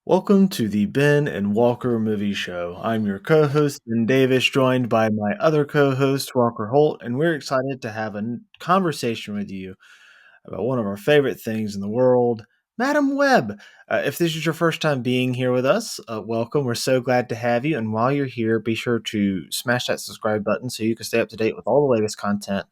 Welcome to the Ben and Walker Movie Show. I'm your co-host, Ben Davis, joined by my other co-host, Walker Holt, and we're excited to have a conversation with you about one of our favorite things in the world, Madam Web. If this is your first time being here with us, welcome. We're so glad to have you. And while you're here, be sure to smash that subscribe button so you can stay up to date with all the latest content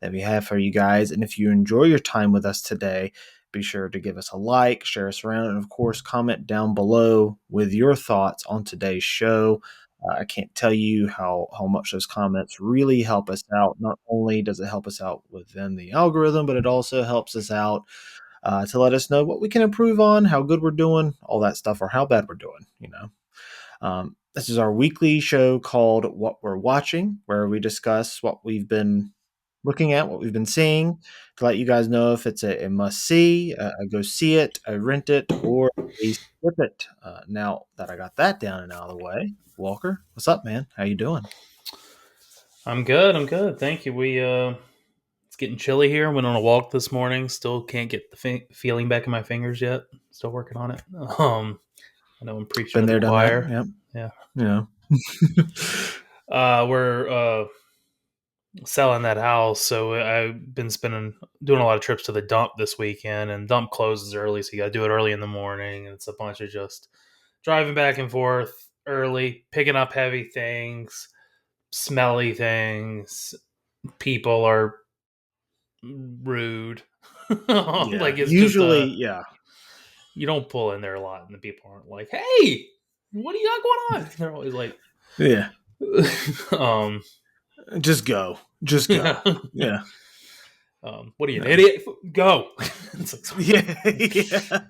that we have for you guys. And if you enjoy your time with us today, be sure to give us a like, share us around, and of course, comment down below with your thoughts on today's show. I can't tell you how much those comments really help us out. Not only does it help us out within the algorithm, but it also helps us out to let us know what we can improve on, how good we're doing, all that stuff, or how bad we're doing. This is our weekly show called What We're Watching, where we discuss what we've been looking at, what we've been seeing, to let you guys know if it's a must see, a go see it, a rent it, or a skip it. Now that I got that down and out of the way, Walker, what's up, man? How you doing? I'm good. I'm good. Thank you. It's getting chilly here. Went on a walk this morning. Still can't get the feeling back in my fingers yet. Still working on it. I know I'm preaching Been to the there, done that. choir. Yep. Yeah. Yeah. We're selling that house, so I've been doing a lot of trips to the dump this weekend, and dump closes early, so you got to do it early in the morning, and it's a bunch of just driving back and forth early, picking up heavy things, smelly things. People are rude. Yeah. Like it's just Usually, yeah. you don't pull in there a lot, and the people aren't like, "Hey, what do you got going on?" They're always like, Yeah. um, Just go. Just go. yeah. Yeah. What are you, an No. idiot? Go. It's like, sorry. Yeah. Yeah.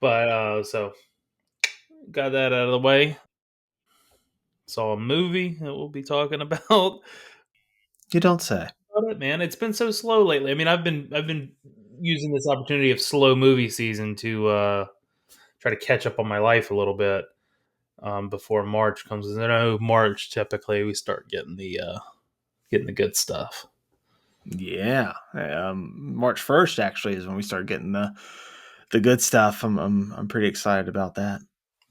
But so got that out of the way. Saw a movie that we'll be talking about. You don't say. About it, man. It's been so slow lately. I mean, I've been using this opportunity of slow movie season to try to catch up on my life a little bit before March comes. And I know March typically we start getting the good stuff. Yeah, March 1st actually is when we start getting the good stuff. I'm pretty excited about that.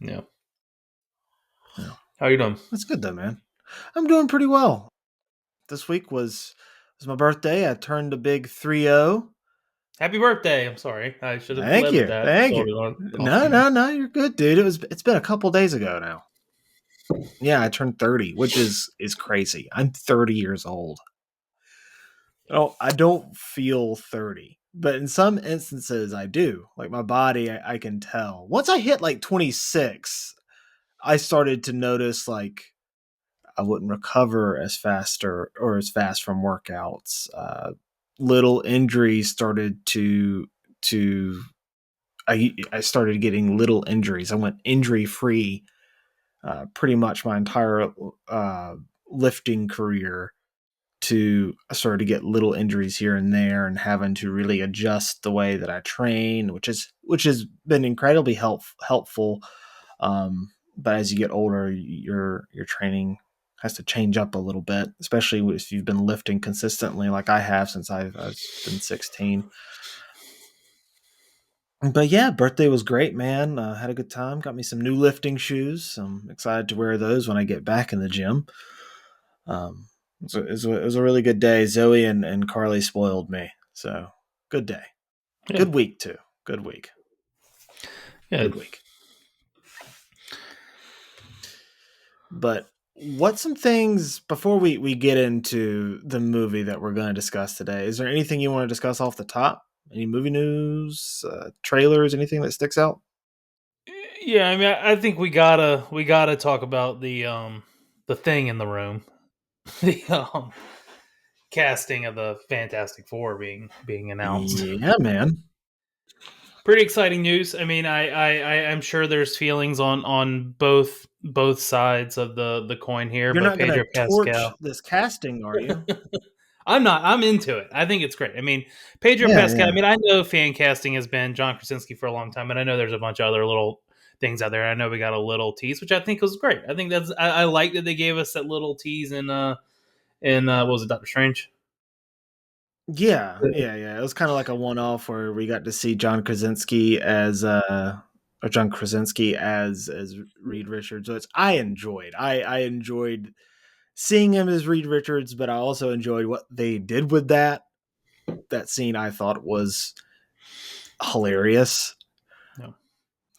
Yeah. Yeah, How you doing? that's good though, man. I'm doing pretty well. This week was my birthday. I turned a big 3-0. Happy birthday! I'm sorry, I should have Thank led with you, that. thank you. Started on off. No, no, no, you're good, dude. It's been a couple days ago now. Yeah, I turned 30, which is crazy. I'm 30 years old. Oh, I don't feel 30, but in some instances I do. Like my body, I can tell. Once I hit like 26, I started to notice like I wouldn't recover as fast or as fast from workouts. Little injuries started to I started getting little injuries. I went injury free pretty much my entire uh, lifting career to I started to get little injuries here and there and having to really adjust the way that I train, which has been incredibly helpful. But as you get older, your training has to change up a little bit, especially if you've been lifting consistently like I have since I've been 16. But yeah, birthday was great, man. Had a good time. Got me some new lifting shoes. I'm excited to wear those when I get back in the gym. It was a really good day. Zoe and Carly spoiled me. So good day. Yeah, Good week, too. Good week. yeah. Good week. But what's some things before we get into the movie that we're going to discuss today? Is there anything you want to discuss off the top? Any movie news, trailers, anything that sticks out? Yeah, I mean, I think we gotta talk about the thing in the room, the casting of the Fantastic Four being announced. Yeah, man. Pretty exciting news. I mean, I'm sure there's feelings on both sides of the coin here, You're but not going to Pedro torch Pascal. this casting, are you? I'm not. I'm into it. I think it's great. I mean, Pedro Yeah, Pascal. I yeah. mean, I know fan casting has been John Krasinski for a long time, and I know there's a bunch of other little things out there. I know we got a little tease, which I think was great. I think I like that they gave us that little tease in what was it, Doctor Strange? Yeah, yeah, yeah. It was kind of like a one-off where we got to see John Krasinski as or John Krasinski as Reed Richards, which I enjoyed. I enjoyed seeing him as Reed Richards, but I also enjoyed what they did with that scene. I thought was hilarious No.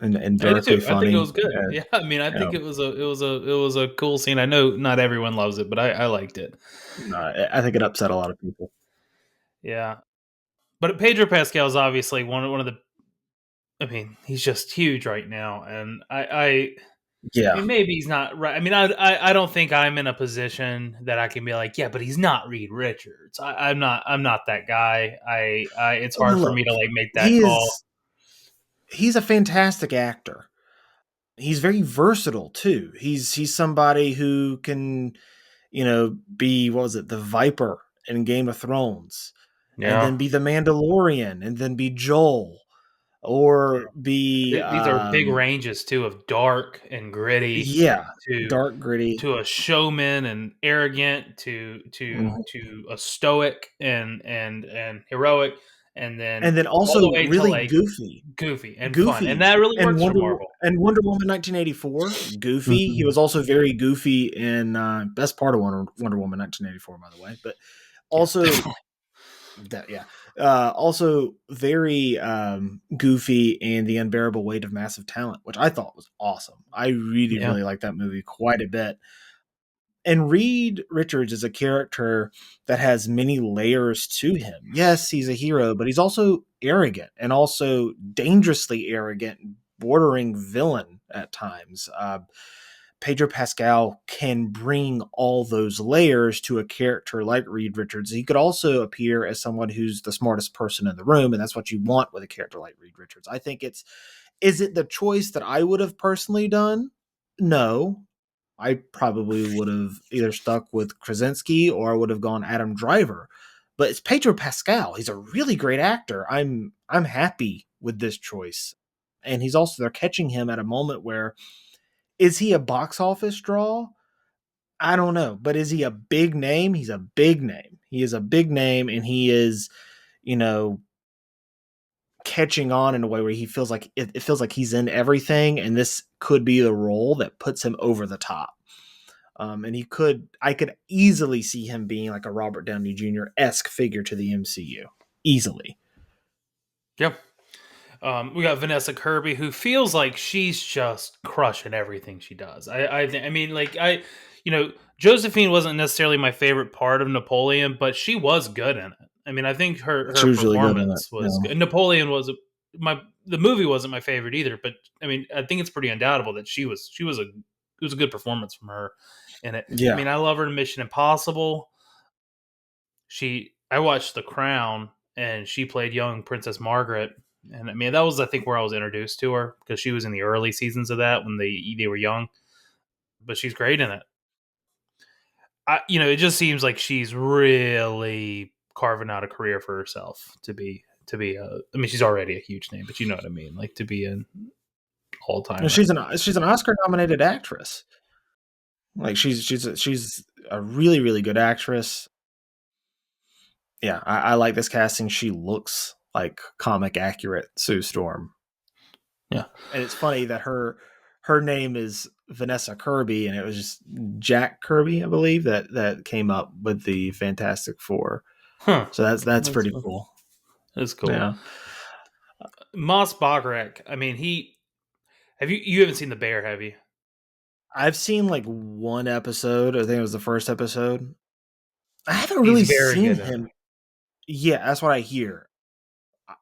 and I did darkly too. I think it funny. was good. Yeah, I mean, I think Um, it was a cool scene. I know not everyone loves it, but I liked it. I think it upset a lot of people. Yeah, but Pedro Pascal is obviously one of the. I mean, he's just huge right now, and I Yeah, mean, maybe he's not right. I mean, I don't think I'm in a position that I can be like, yeah, but he's not Reed Richards. I'm not that guy. It's hard for look, me to like make that he call. is he's a fantastic actor. He's very versatile too. He's somebody who can, be what was it, the Viper in Game of Thrones, and Yeah, then be the Mandalorian, and then be Joel, or be these are big ranges too of dark and gritty yeah, to dark gritty, a showman and arrogant to mhm. a stoic and heroic, and then And then all the also way to really like goofy. goofy and fun, and Goofy that really and works for Marvel. Wonder Woman 1984, goofy. He Mhm. was also very goofy in best part of Wonder Woman 1984, by the way, but Yeah, also definitely. that yeah, also very goofy in The Unbearable Weight of Massive Talent, which I thought was awesome. I really Yeah, really liked that movie quite a bit. And Reed Richards is a character that has many layers to him. Yes, he's a hero, but he's also arrogant and also dangerously arrogant, bordering villain at times. Pedro Pascal can bring all those layers to a character like Reed Richards. He could also appear as someone who's the smartest person in the room, and that's what you want with a character like Reed Richards. I think is it the choice that I would have personally done? No, I probably would have either stuck with Krasinski or I would have gone Adam Driver. But it's Pedro Pascal. He's a really great actor. I'm happy with this choice. And he's also they're catching him at a moment where is he a box office draw? I don't know, but is he a big name? He's a big name. He is a big name and he is, you know, catching on in a way where he feels like it feels like he's in everything and this could be the role that puts him over the top. And I could easily see him being like a Robert Downey Jr. esque figure to the MCU, easily. yeah. We got Vanessa Kirby, who feels like she's just crushing everything she does. I mean, like Josephine wasn't necessarily my favorite part of Napoleon, but she was good in it. I mean, I think She her was really good in it. performance was Yeah, good. Napoleon was my the movie wasn't my favorite either, but I mean, I think it's pretty undoubtable that it was a good performance from her in it. I yeah. mean, I love her in Mission Impossible. I watched The Crown, and she played young Princess Margaret, and I mean that was I think where I was introduced to her because she was in the early seasons of that when they were young, but she's great in it. It just seems like she's really carving out a career for herself to be a. I mean, she's already a huge name, but you know what I mean, like to be an all And time. she's an Oscar nominated actress. Like she's a really really good actress. Yeah, I like this casting. She looks like comic accurate Sue Storm, Yeah. and it's funny that her name is Vanessa Kirby, and it was just Jack Kirby, I believe, that came up with the Fantastic Four. Huh. So that's That's pretty cool. cool. That's cool. Yeah. Moss Bachrach. I mean, you haven't seen The Bear, have you? I've seen like one episode. I think it was the first episode. I haven't He's really very seen good in it. him. Yeah, that's what I hear. I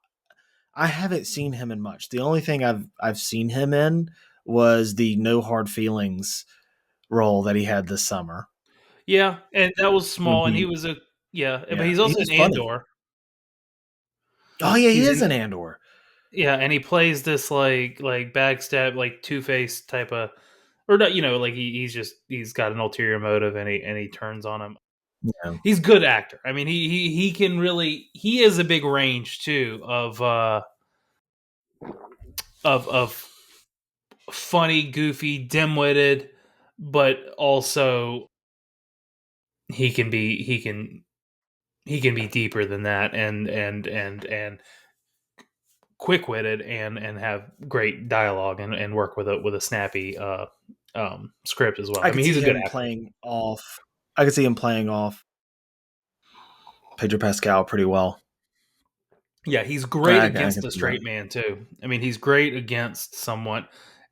I haven't seen him in much. The only thing I've seen him in was the No Hard Feelings role that he had this summer. Yeah, and that was small, and he Mhm. was a yeah, but Yeah, he's he also was in funny. Andor. Oh yeah, he He's is in an Andor. Yeah, and he plays this like backstab, like Two Face type of, or not, like he's got an ulterior motive, and he turns on him. Yeah. He's a good actor. I mean, he can really he is a big range too of funny, goofy, dim-witted, but also he can be deeper than that, and quick witted and have great dialogue and work with a snappy script as well. I I could mean, he's see a good him actor. playing off. I could see him playing off Pedro Pascal pretty well. Yeah, he's great I against can the see that. straight man too. I mean, he's great against someone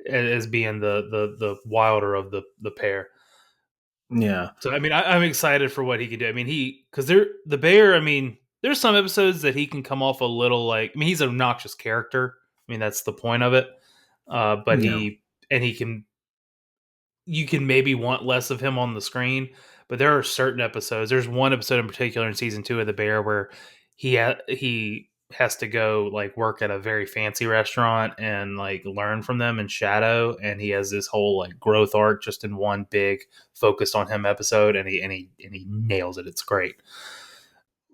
as being the wilder of the pair. Yeah, So I mean, I'm excited for what he can do. I mean, he because they're the bear. I mean, there's some episodes that he can come off a little like. I mean, he's an obnoxious character. I mean, that's the point of it. But yeah, he can you can maybe want less of him on the screen, but there are certain episodes. There's one episode in particular in season 2 of The Bear where he has to go like work at a very fancy restaurant and like learn from them and shadow, and he has this whole like growth arc just in one big focused on him episode, and he nails it. It's great.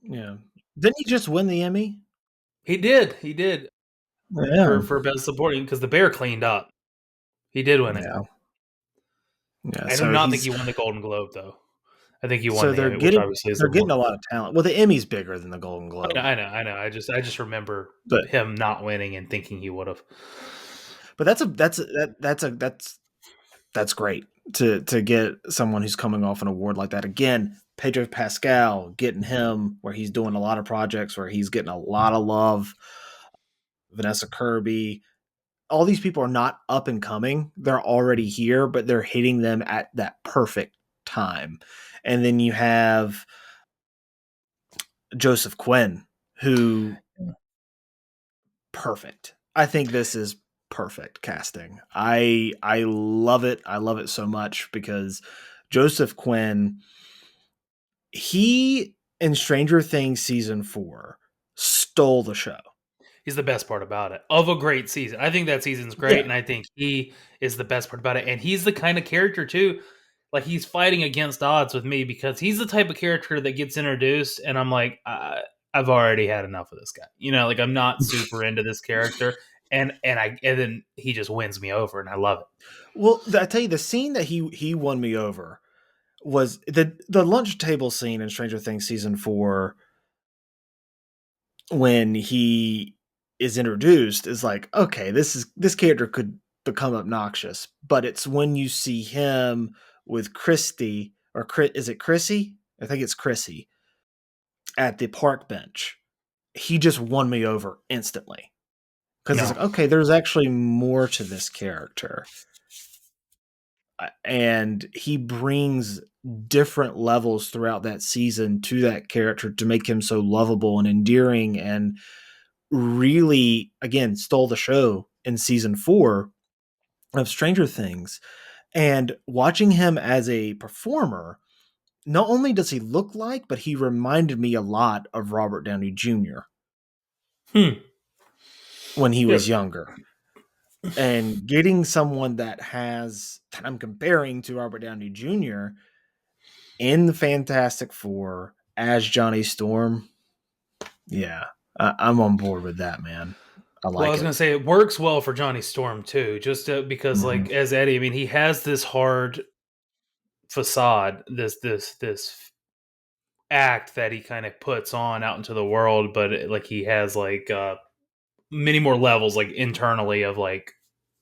yeah. Didn't he just win the Emmy? He did Yeah, for best supporting because The Bear cleaned up. He did win it. yeah, yeah. I do So not think he won the Golden Globe though. I think he won so the they're Emmy, which getting obviously is they're the getting more. a lot of talent. Well, the Emmy's bigger than the Golden I know, Globe, I know. I just remember but him not winning and thinking he would have. that's great to get someone who's coming off an award like that. Again, Pedro Pascal, getting him where he's doing a lot of projects where he's getting a lot of love. Vanessa Kirby, all these people are not up and coming. They're already here, but they're hitting them at that perfect time. And then you have Joseph Quinn, who perfect. I think this is perfect casting. I love it. I love it so much because Joseph Quinn, he in Stranger Things season 4 stole the show. He's the best part about it. Of a great season. I think that season's great, Yeah. and I think he is the best part about it. And he's the kind of character too. Like he's fighting against odds with me because he's the type of character that gets introduced, and I'm like, I've already had enough of this guy. You know, like I'm not super into this character, and then he just wins me over, and I love it. Well, I tell you, the scene that he won me over was the lunch table scene in Stranger Things season 4 when he is introduced is like, okay, this character could become obnoxious, but it's when you see him with Christy or is it Chrissy? I think it's Chrissy at the park bench. He just won me over instantly because it's No, like, okay, there's actually more to this character, and he brings different levels throughout that season to that character to make him so lovable and endearing, and really again stole the show in season 4 of Stranger Things. And watching him as a performer, not only does he look like, but he reminded me a lot of Robert Downey Jr. hmm. when he was Yep. younger. And getting someone that I'm comparing to Robert Downey Jr. in the Fantastic Four as Johnny Storm, yeah, I'm on board with that, man. I Well, I like was it. gonna say it works well for Johnny Storm too, just because Mhm. like as Eddie, I mean, he has this hard facade, this act that he kind of puts on out into the world, but like he has like many more levels like internally of like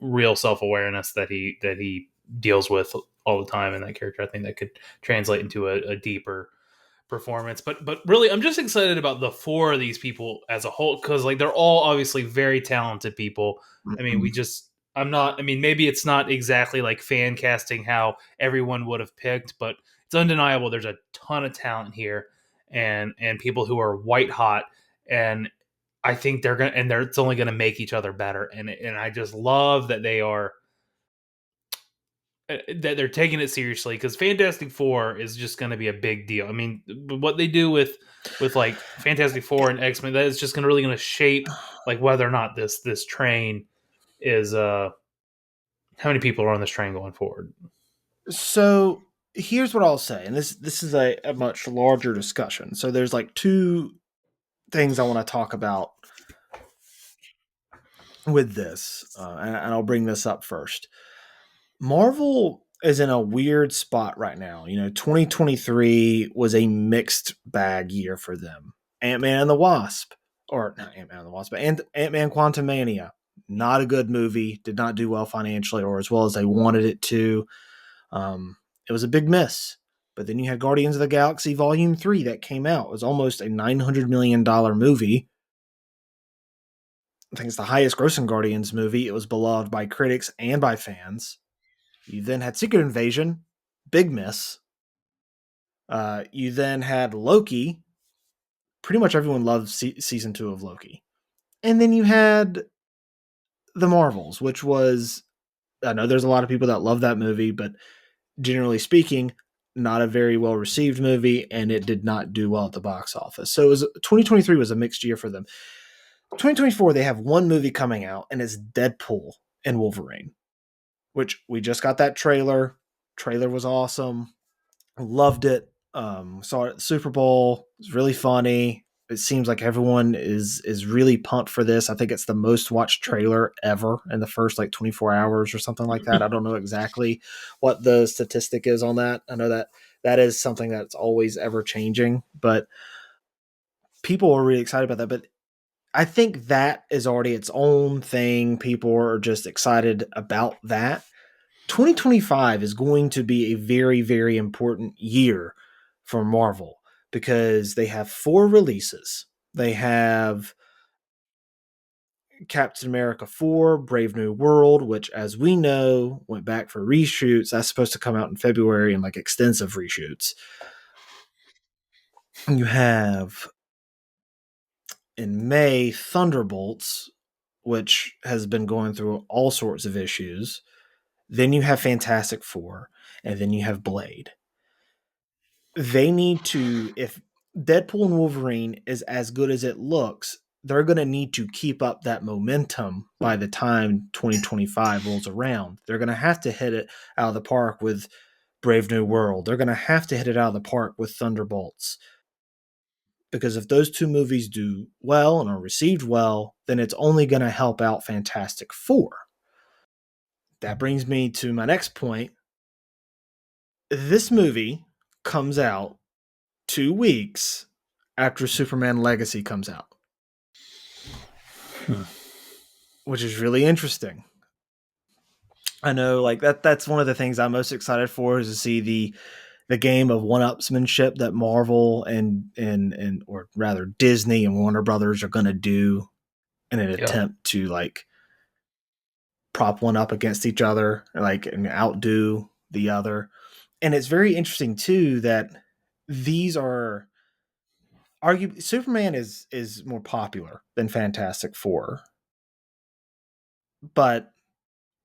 real self-awareness that he deals with all the time in that character. I think that could translate into a deeper performance. But really, I'm just excited about the four of these people as a whole because like they're all obviously very talented people. I mean, Mhm. I'm not. I mean, maybe it's not exactly like fan casting how everyone would have picked, but it's undeniable. There's a ton of talent here, and people who are white hot, and I think it's only gonna make each other better. And I just love that that they're taking it seriously because Fantastic Four is just going to be a big deal. I mean, what they do with like Fantastic Four and X Men, that is just going to shape like whether or not this train is how many people are on this train going forward. So here's what I'll say, and this is a much larger discussion. So there's like two things I want to talk about with this, and I'll bring this up first. Marvel is in a weird spot right now. 2023 was a mixed bag year for them. Ant-Man and the Wasp, or not Ant Man and the Wasp, but Ant Man Quantumania. Not a good movie. Did not do well financially or as well as they wanted it to. Um, it was a big miss. But then you had Guardians of the Galaxy Volume 3 that came out. It was almost a $900 million movie. I think it's the highest grossing Guardians movie. It was beloved by critics and by fans. You then had Secret Invasion, big miss. You then had Loki. Pretty much everyone loved season 2 of Loki. And then you had The Marvels, which was, I know there's a lot of people that love that movie, but generally speaking, not a very well received movie, and it did not do well at the box office. So 2023 was a mixed year for them. 2024, they have one movie coming out, and it's Deadpool and Wolverine, which we just got that trailer. Trailer was awesome. Loved it. Saw it at the Super Bowl. It was really funny. It seems like everyone is really pumped for this. I think it's the most watched trailer ever in the first like 24 hours or something like that. I don't know exactly what the statistic is on that. I know that that is something that's always ever changing, but people are really excited about that. But I think that is already its own thing. People are just excited about that. 2025 is going to be a very, very important year for Marvel because they have 4 releases. They have Captain America 4, Brave New World, which, as we know, went back for reshoots. That's supposed to come out in February and like extensive reshoots. You have in May Thunderbolts, which has been going through all sorts of issues. Then you have Fantastic Four, and then you have Blade. They need to, if Deadpool and Wolverine is as good as it looks, they're going to need to keep up that momentum by the time 2025 rolls around. They're going to have to hit it out of the park with Brave New World. They're going to have to hit it out of the park with Thunderbolts. Because if those 2 movies do well and are received well, then it's only going to help out Fantastic Four. That brings me to my next point. This movie comes out 2 weeks after Superman Legacy comes out, Hmm. which is really interesting. I know, like that's one of the things I'm most excited for is to see the game of one-upsmanship that Marvel and or rather Disney and Warner Brothers are going to do in an Yeah. attempt to like prop one up against each other, like and outdo the other. And it's very interesting too that these are arguably Superman is more popular than Fantastic Four, but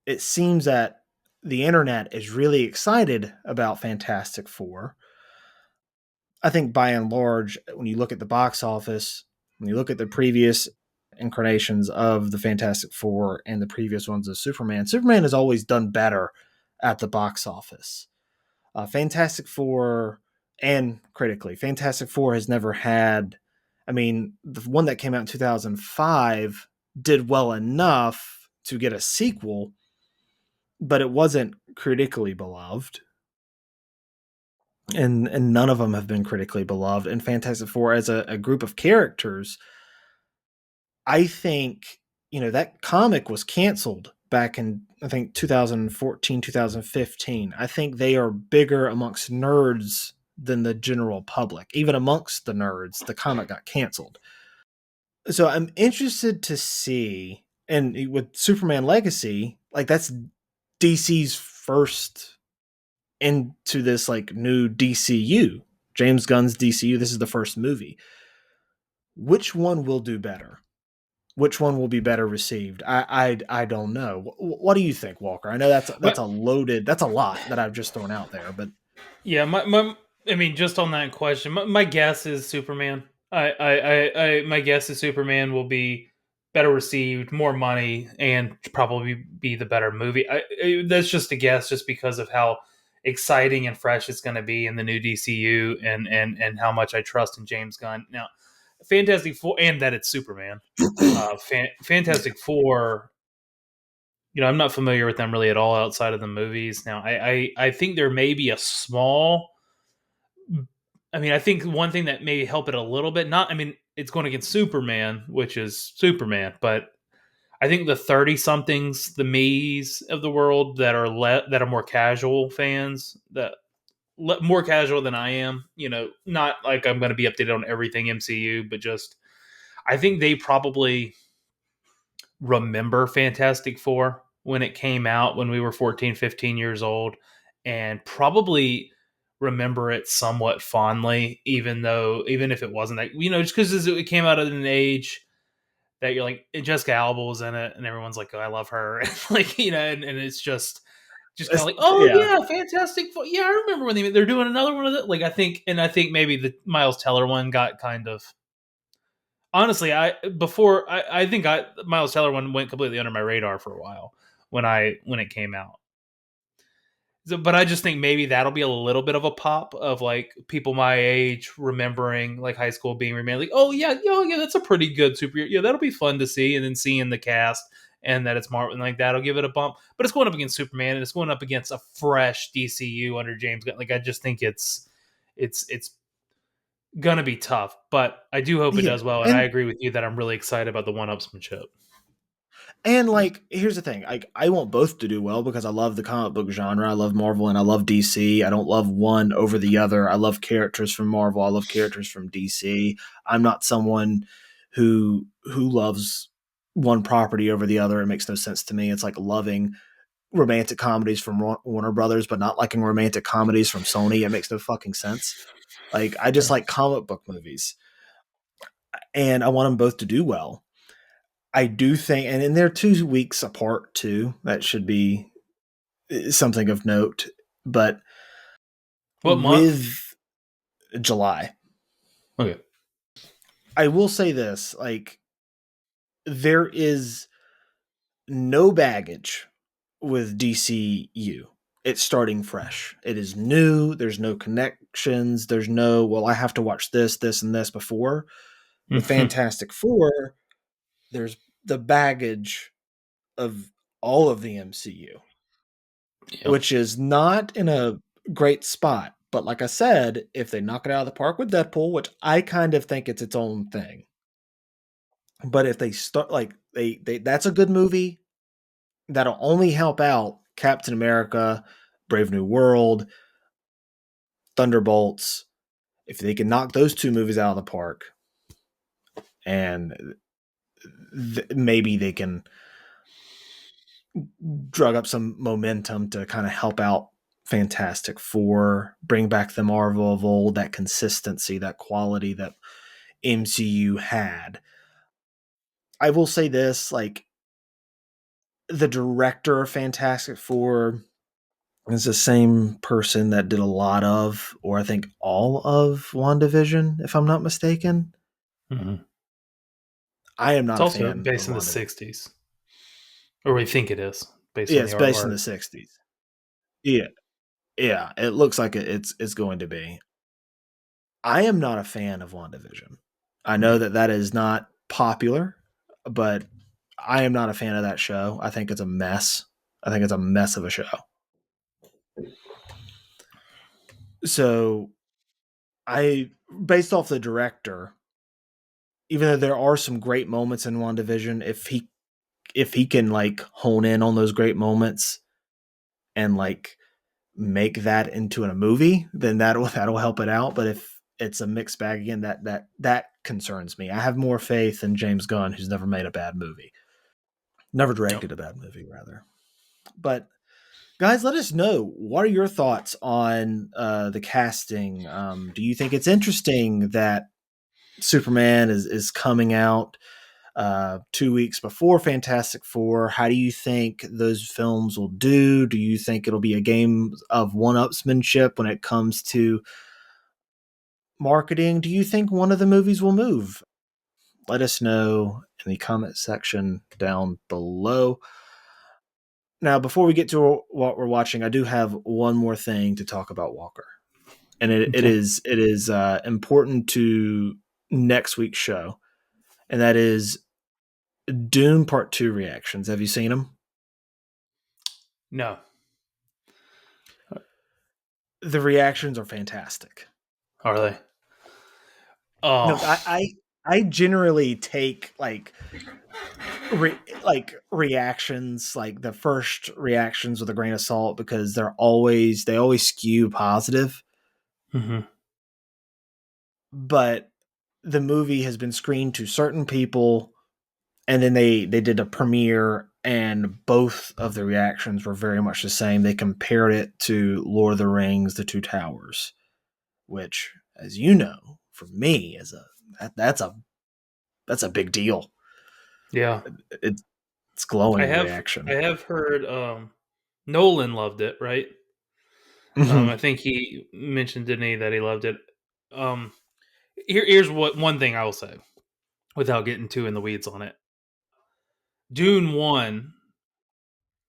it seems that the internet is really excited about Fantastic Four. I think by and large, when you look at the box office, when you look at the previous incarnations of the Fantastic Four and the previous ones of Superman, Superman has always done better at the box office. Fantastic Four and critically, Fantastic Four has never had. I mean, the one that came out in 2005 did well enough to get a sequel, but it wasn't critically beloved. And none of them have been critically beloved. And Fantastic Four, as a group of characters, I think that comic was canceled back in I think 2014, 2015. I think they are bigger amongst nerds than the general public. Even amongst the nerds, the comic got canceled. So I'm interested to see, and with Superman Legacy, like that's DC's first into this like new DCU. James Gunn's DCU. This is the first movie. Which one will do better? Which one will be better received? I don't know. What do you think, Walker? I know that's But a loaded, that's a lot that I've just thrown out there, but yeah, my I mean, just on that question, my guess is Superman. My guess is Superman will be better received, more money, and probably be the better movie. That's just a guess, just because of how exciting and fresh it's going to be in the new DCU, and how much I trust in James Gunn. Now, Fantastic Four, and that it's Superman. yeah, Fantastic Four. I'm not familiar with them really at all outside of the movies. Now, I think there may be a small. I mean, I think one thing that may help it a little bit. Not, I mean, it's going against Superman, which is Superman. But I think the 30 somethings, the me's of the world that are that are more casual fans, that more casual than I am, not like I'm going to be updated on everything MCU, but just I think they probably remember Fantastic Four when it came out when we were 14, 15 years old, and probably remember it somewhat fondly, even if it wasn't that, just because it came out at an age that you're like, Jessica Alba was in it, and everyone's like, oh, I love her. Like, and it's just kind of like, oh Yeah. yeah, Fantastic Four. Yeah, I remember when they're doing another one of it. Like, I think maybe the Miles Teller one got kind of, honestly, I think Miles Teller one went completely under my radar for a while when it came out. So, but I just think maybe that'll be a little bit of a pop of like people my age remembering like high school being remade. Like, oh yeah, that's a pretty good superhero. Yeah, that'll be fun to see, and then seeing the cast and that it's Marvel, like that'll give it a bump. But it's going up against Superman, and it's going up against a fresh DCU under James Gunn. Like, I just think it's gonna be tough. But I do hope it Yeah. does well, and I agree with you that I'm really excited about the one-upsmanship. And like, here's the thing: like, I want both to do well because I love the comic book genre. I love Marvel and I love DC. I don't love one over the other. I love characters from Marvel. I love characters from DC. I'm not someone who loves one property over the other. It makes no sense to me. It's like loving romantic comedies from Warner Brothers, but not liking romantic comedies from Sony. It makes no fucking sense. Like, I just Yeah. like comic book movies, and I want them both to do well. I do think, and they're 2 weeks apart too. That should be something of note. But What month? with July, Okay. I will say this: like, there is no baggage with DCU. It's starting fresh. It is new. There's no connections. There's no, well, I have to watch this, this, and this before. With Hmm. Fantastic Four, there's the baggage of all of the MCU, Yep. which is not in a great spot. But like I said, if they knock it out of the park with Deadpool, which I kind of think it's its own thing, but if they start like they that's a good movie that'll only help out Captain America, Brave New World, Thunderbolts. If they can knock those two movies out of the park, and maybe they can drug up some momentum to kind of help out Fantastic Four, bring back the Marvel of old, that consistency, that quality that MCU had. I will say this, like, the director of Fantastic Four is the same person that did a lot of, or I think all of WandaVision, if I'm not mistaken. Hmm. I am It's not a also fan of based in the WandaVision. 60s, or we think it is, based Yeah, on the it's based in artwork. the 60s. Yeah, yeah, it looks like it's going to be. I am not a fan of WandaVision. I know Yeah. that that is not popular, but I am not a fan of that show. I think it's a mess. I think it's a mess of a show. So I, based off the director, even though there are some great moments in WandaVision, if he can like hone in on those great moments and like make that into a movie, then that'll help it out. But if it's a mixed bag again, that concerns me. I have more faith in James Gunn, who's never made a bad movie, never Yep. directed a bad movie, rather. But guys, let us know, what are your thoughts on the casting. Do you think it's interesting that Superman is coming out 2 weeks before Fantastic Four? How do you think those films will do? Do you think it'll be a game of one-upsmanship when it comes to marketing? Do you think one of the movies will move? Let us know in the comment section down below. Now, before we get to what we're watching, I do have one more thing to talk about Walker, and Okay. it is important to next week's show, and that is Dune Part Two reactions. Have you seen them? No. The reactions are fantastic. Are they? No, Oh. I generally take reactions, like the first reactions, with a grain of salt, because they always skew positive. Hmm. But the movie has been screened to certain people, and then they did a premiere, and both of the reactions were very much the same. They compared it to Lord of the Rings: The Two Towers, which, as you know, for me, is that's a big deal. Yeah, It's I glowing have I reaction. have heard Nolan loved it, right? Hmm. I think he mentioned, didn't he, that he loved it. Um, here's what one thing I will say without getting too in the weeds on it. Dune 1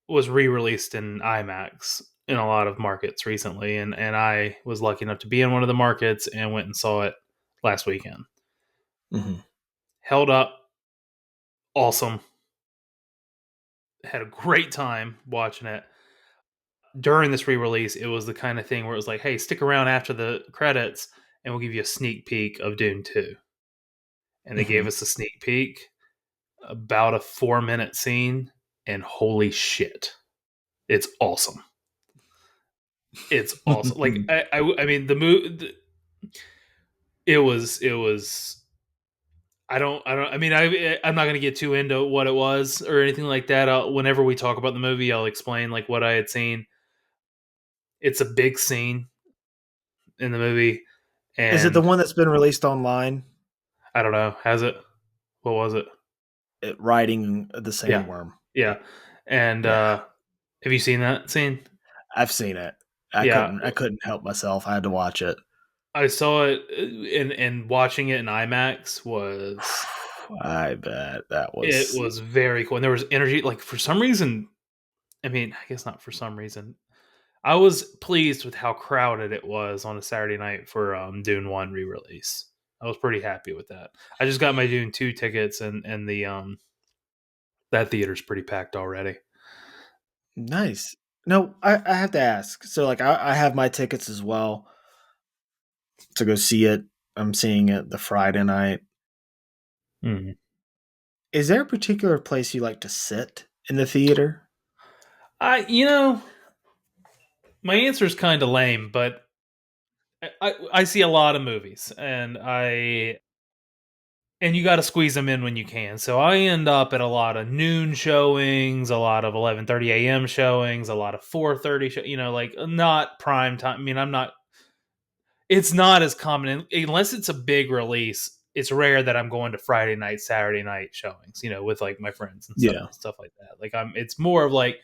was re-released in IMAX in a lot of markets recently, and I was lucky enough to be in one of the markets and went and saw it last weekend. Hmm. Held up, awesome. Had a great time watching it. During this re-release, it was the kind of thing where it was like, "Hey, stick around after the credits, and we'll give you a sneak peek of Dune 2." And they gave Hmm. us a sneak peek, about a 4-minute scene, and holy shit, it's awesome. It's awesome. Like I mean, the movie, it was. I mean, I'm not gonna get too into what it was or anything like that. Whenever we talk about the movie, I'll explain like what I had seen. It's a big scene in the movie, Is it the and one that's been released online? I don't know, has it? What was it? Riding the Yeah, sandworm. yeah. And Yeah, have you seen that scene? I've seen it. Yeah, I couldn't help myself. I had to watch it. I saw it, and watching it in IMAX was I bet that it was. was very cool. And there was energy. Like for some reason, I mean, I guess not for some reason. I was pleased with how crowded it was on a Saturday night for Dune 1 re-release. I was pretty happy with that. I just got my Dune 2 tickets, and the that theater's pretty packed already. Nice. No, I have to ask. So, like, I have my tickets as well to go see it. I'm seeing it the Friday night. Mm. Is there a particular place you like to sit in the theater? I my answer is kind of lame, but I see a lot of movies, and you got to squeeze them in when you can. So I end up at a lot of noon showings, a lot of 11:30 a.m. showings, a lot of 4:30 like not prime time. I mean, I'm not it's not as common unless it's a big release. It's rare that I'm going to Friday night, Saturday night showings, with like my friends and Yeah. stuff like that. Like it's more of like,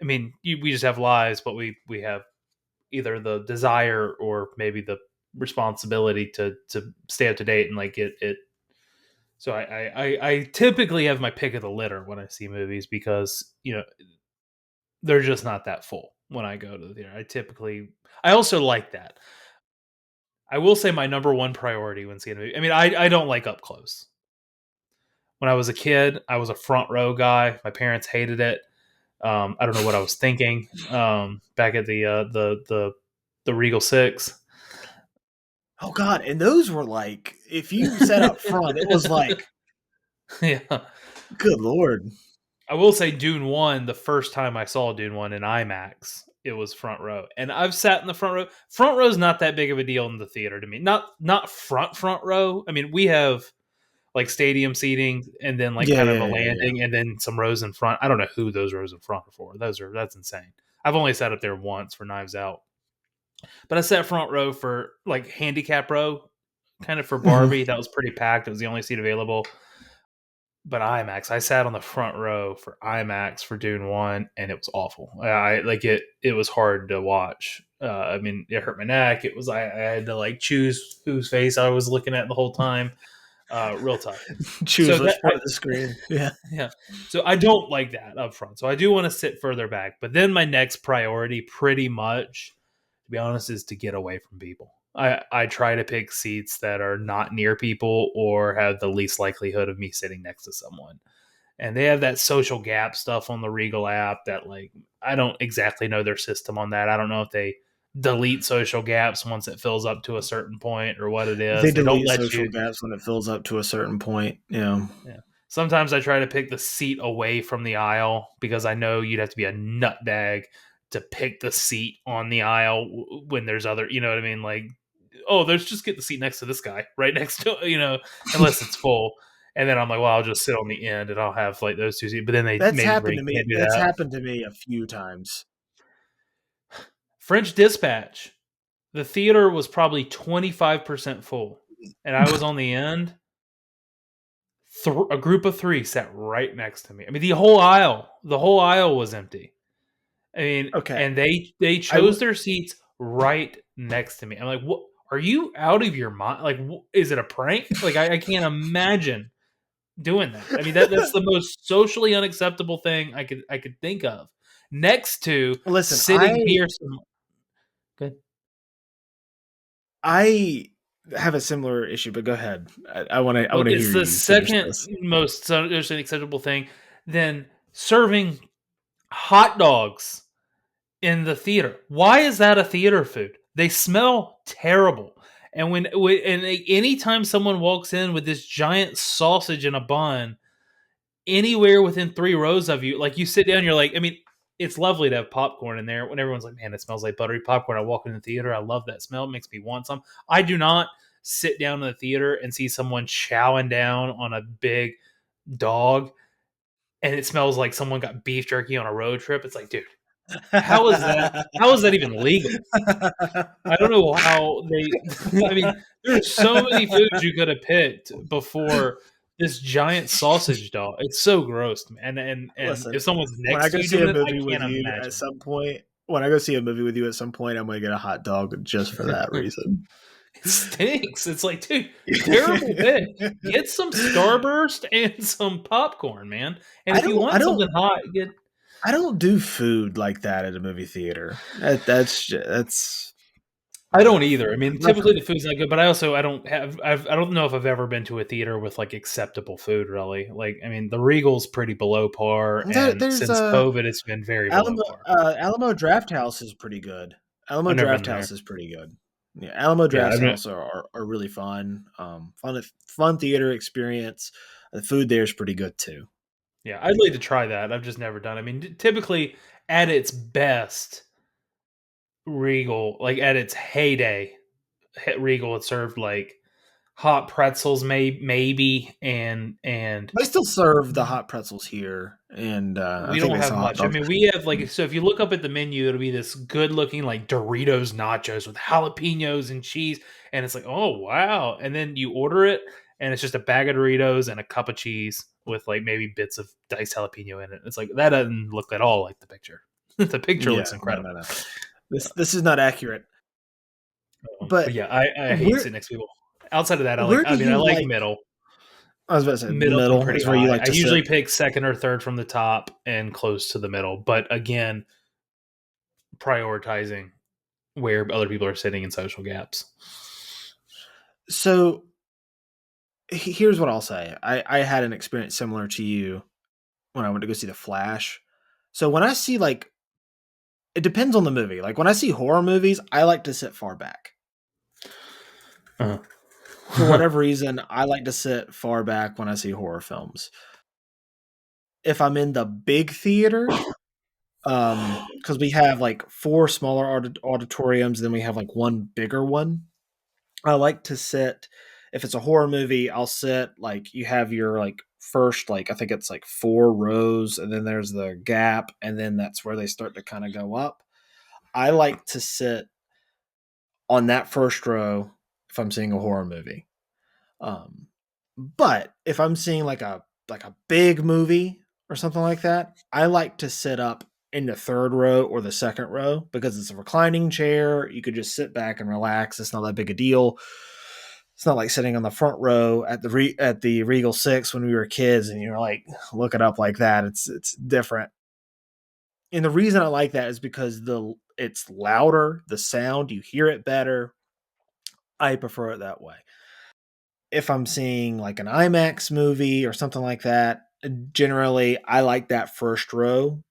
I mean, we just have lives, but we have either the desire or maybe the responsibility to stay up to date and like it. So I typically have my pick of the litter when I see movies because they're just not that full when I go to the theater. I also like that. I will say my number one priority when seeing a movie. I mean, I don't like up close. When I was a kid, I was a front row guy. My parents hated it. I don't know what I was thinking. Back at the Regal Six. Oh God, and those were like, if you sat up front, it was like, Yeah, good Lord. I will say Dune 1, the first time I saw Dune 1 in IMAX, it was front row. And I've sat in the front row. Front row is not that big of a deal in the theater to me. Not front row. I mean, we have like stadium seating and then like Yeah, kind yeah, of a yeah, yeah. landing and then some rows in front. I don't know who those rows in front are for. That's insane. I've only sat up there once for Knives Out. But I sat front row for like handicap row, kind of for Mhm. Barbie. That was pretty packed. It was the only seat available. But IMAX, I sat on the front row for IMAX for Dune 1, and it was awful. I like it. It was hard to watch. I mean, it hurt my neck. It was I had to like choose whose face I was looking at the whole time. Real tough. Choose So which part of the screen. Yeah. yeah. So I don't like that up front. So I do want to sit further back. But then my next priority, pretty much, to be honest, is to get away from people. I try to pick seats that are not near people or have the least likelihood of me sitting next to someone. And they have that social gap stuff on the Regal app that like I don't exactly know their system on that. I don't know if they delete social gaps once it fills up to a certain point or what it They is. They don't delete let social you. gaps when it fills up to a certain point. Yeah. Yeah. Sometimes I try to pick the seat away from the aisle because I know you'd have to be a nutbag to pick the seat on the aisle when there's other, you know what I mean? Like, oh, there's just get the seat next to this guy, right next to, unless it's full. And then I'm like, well, I'll just sit on the end and I'll have like those two seats. But then they That's made it where happened you to me. can't do That's that. happened to me a few times. French Dispatch, the theater was probably 25% full. And I was on the end. A group of three sat right next to me. I mean, the whole aisle was empty. I mean, Okay. and they I w- chose their seats right next to me. I'm like, what? Are you out of your mind? Like, is it a prank? Like, I can't imagine doing that. I mean, that's the most socially unacceptable thing I could think of. Next to Listen, sitting near some. Good. I have a similar issue, but go ahead. I Well, want to it's hear the you finish second this. most socially acceptable thing. Then serving hot dogs in the theater. Why is that a theater food? They smell terrible. And anytime someone walks in with this giant sausage in a bun, anywhere within 3 rows of you, like you sit down, you're like, I mean, it's lovely to have popcorn in there. When everyone's like, man, it smells like buttery popcorn. I walk in the theater, I love that smell. It makes me want some. I do not sit down in the theater and see someone chowing down on a big dog and it smells like someone got beef jerky on a road trip. It's like, dude, how is that? How is that even legal? I don't know how they. I mean, there's so many foods you could have picked before this giant sausage dog. It's so gross, man. And Listen, if someone's when I next to go you see a doing it, I movie with can't you at imagine. some point, when I go see a movie with you at some point, I'm going to get a hot dog just for that reason. It stinks. It's like, dude, terrible pick. Get some Starburst and some popcorn, man. And I if you don't I want don't something hot, get. I don't do food like that at a movie theater. That's I nah, don't either. I mean, not for typically me. the food's not good, but I also I don't know if I've ever been to a theater with like acceptable food. Really, like I mean, the Regal's pretty below par, and There's since COVID, it's been very below par. Alamo Draft House is pretty good. Alamo I've never Draft been there. House is pretty good. Yeah, Alamo Yeah, Draft I've been, House are really fun. Fun theater experience. The food there is pretty good too. yeah, I'd like to try that. I've just never done. I mean, typically at its best, Regal, like at its heyday, Regal had served like hot pretzels, maybe, and They still serve the hot pretzels here, and I we think don't they have sell hot much. I dogs. mean, we have like so if you look up at the menu, it'll be this good looking like Doritos nachos with jalapenos and cheese, and it's like, oh wow. And then you order it, and it's just a bag of Doritos and a cup of cheese with like maybe bits of diced jalapeno in it. It's like that doesn't look at all like the picture. The picture Yeah, looks no, incredible. no, no. This is not accurate. But But yeah, I hate where sitting next to people. Outside of that, I like. where I do mean, I you like like? middle. I was about to say the Middle and middle pretty is where you high. like I to sit. usually pick second or third from the top and close to the middle. But again, prioritizing where other people are sitting in social gaps. So here's what I'll say. I had an experience similar to you when I went to go see The Flash. So when I see like it depends on the movie. Like when I see horror movies, I like to sit far back. Uh-huh. For whatever reason, I like to sit far back when I see horror films. If I'm in the big theater, because we have like four smaller auditoriums, then we have like one bigger one. I like to sit. If it's a horror movie, I'll sit like you have your like first like I think it's like 4 rows, and then there's the gap, and then that's where they start to kind of go up. I like to sit on that first row if I'm seeing a horror movie. Um, but if I'm seeing like a big movie or something like that, I like to sit up in the third row or the second row because it's a reclining chair. You could just sit back and relax. It's not that big a deal. It's not like sitting on the front row at at the Regal Six when we were kids and you're like looking up like that. It's different. And the reason I like that is because the it's louder, the sound, you hear it better. I prefer it that way. If I'm seeing like an IMAX movie or something like that, generally I like that first row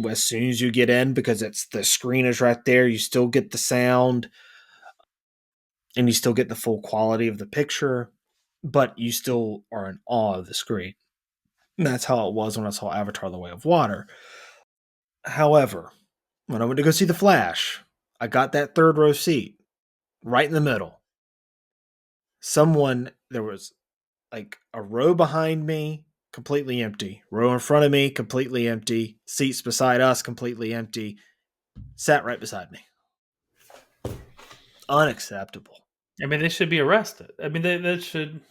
as soon as you get in, because it's the screen is right there. You still get the sound, and you still get the full quality of the picture, but you still are in awe of the screen. And that's how it was when I saw Avatar: The Way of Water. However, when I went to go see The Flash, I got that third row seat right in the middle. There was like a row behind me, completely empty. Row in front of me, completely empty. Seats beside us, completely empty. Sat right beside me. Unacceptable. I mean, they should be arrested. I mean, they should.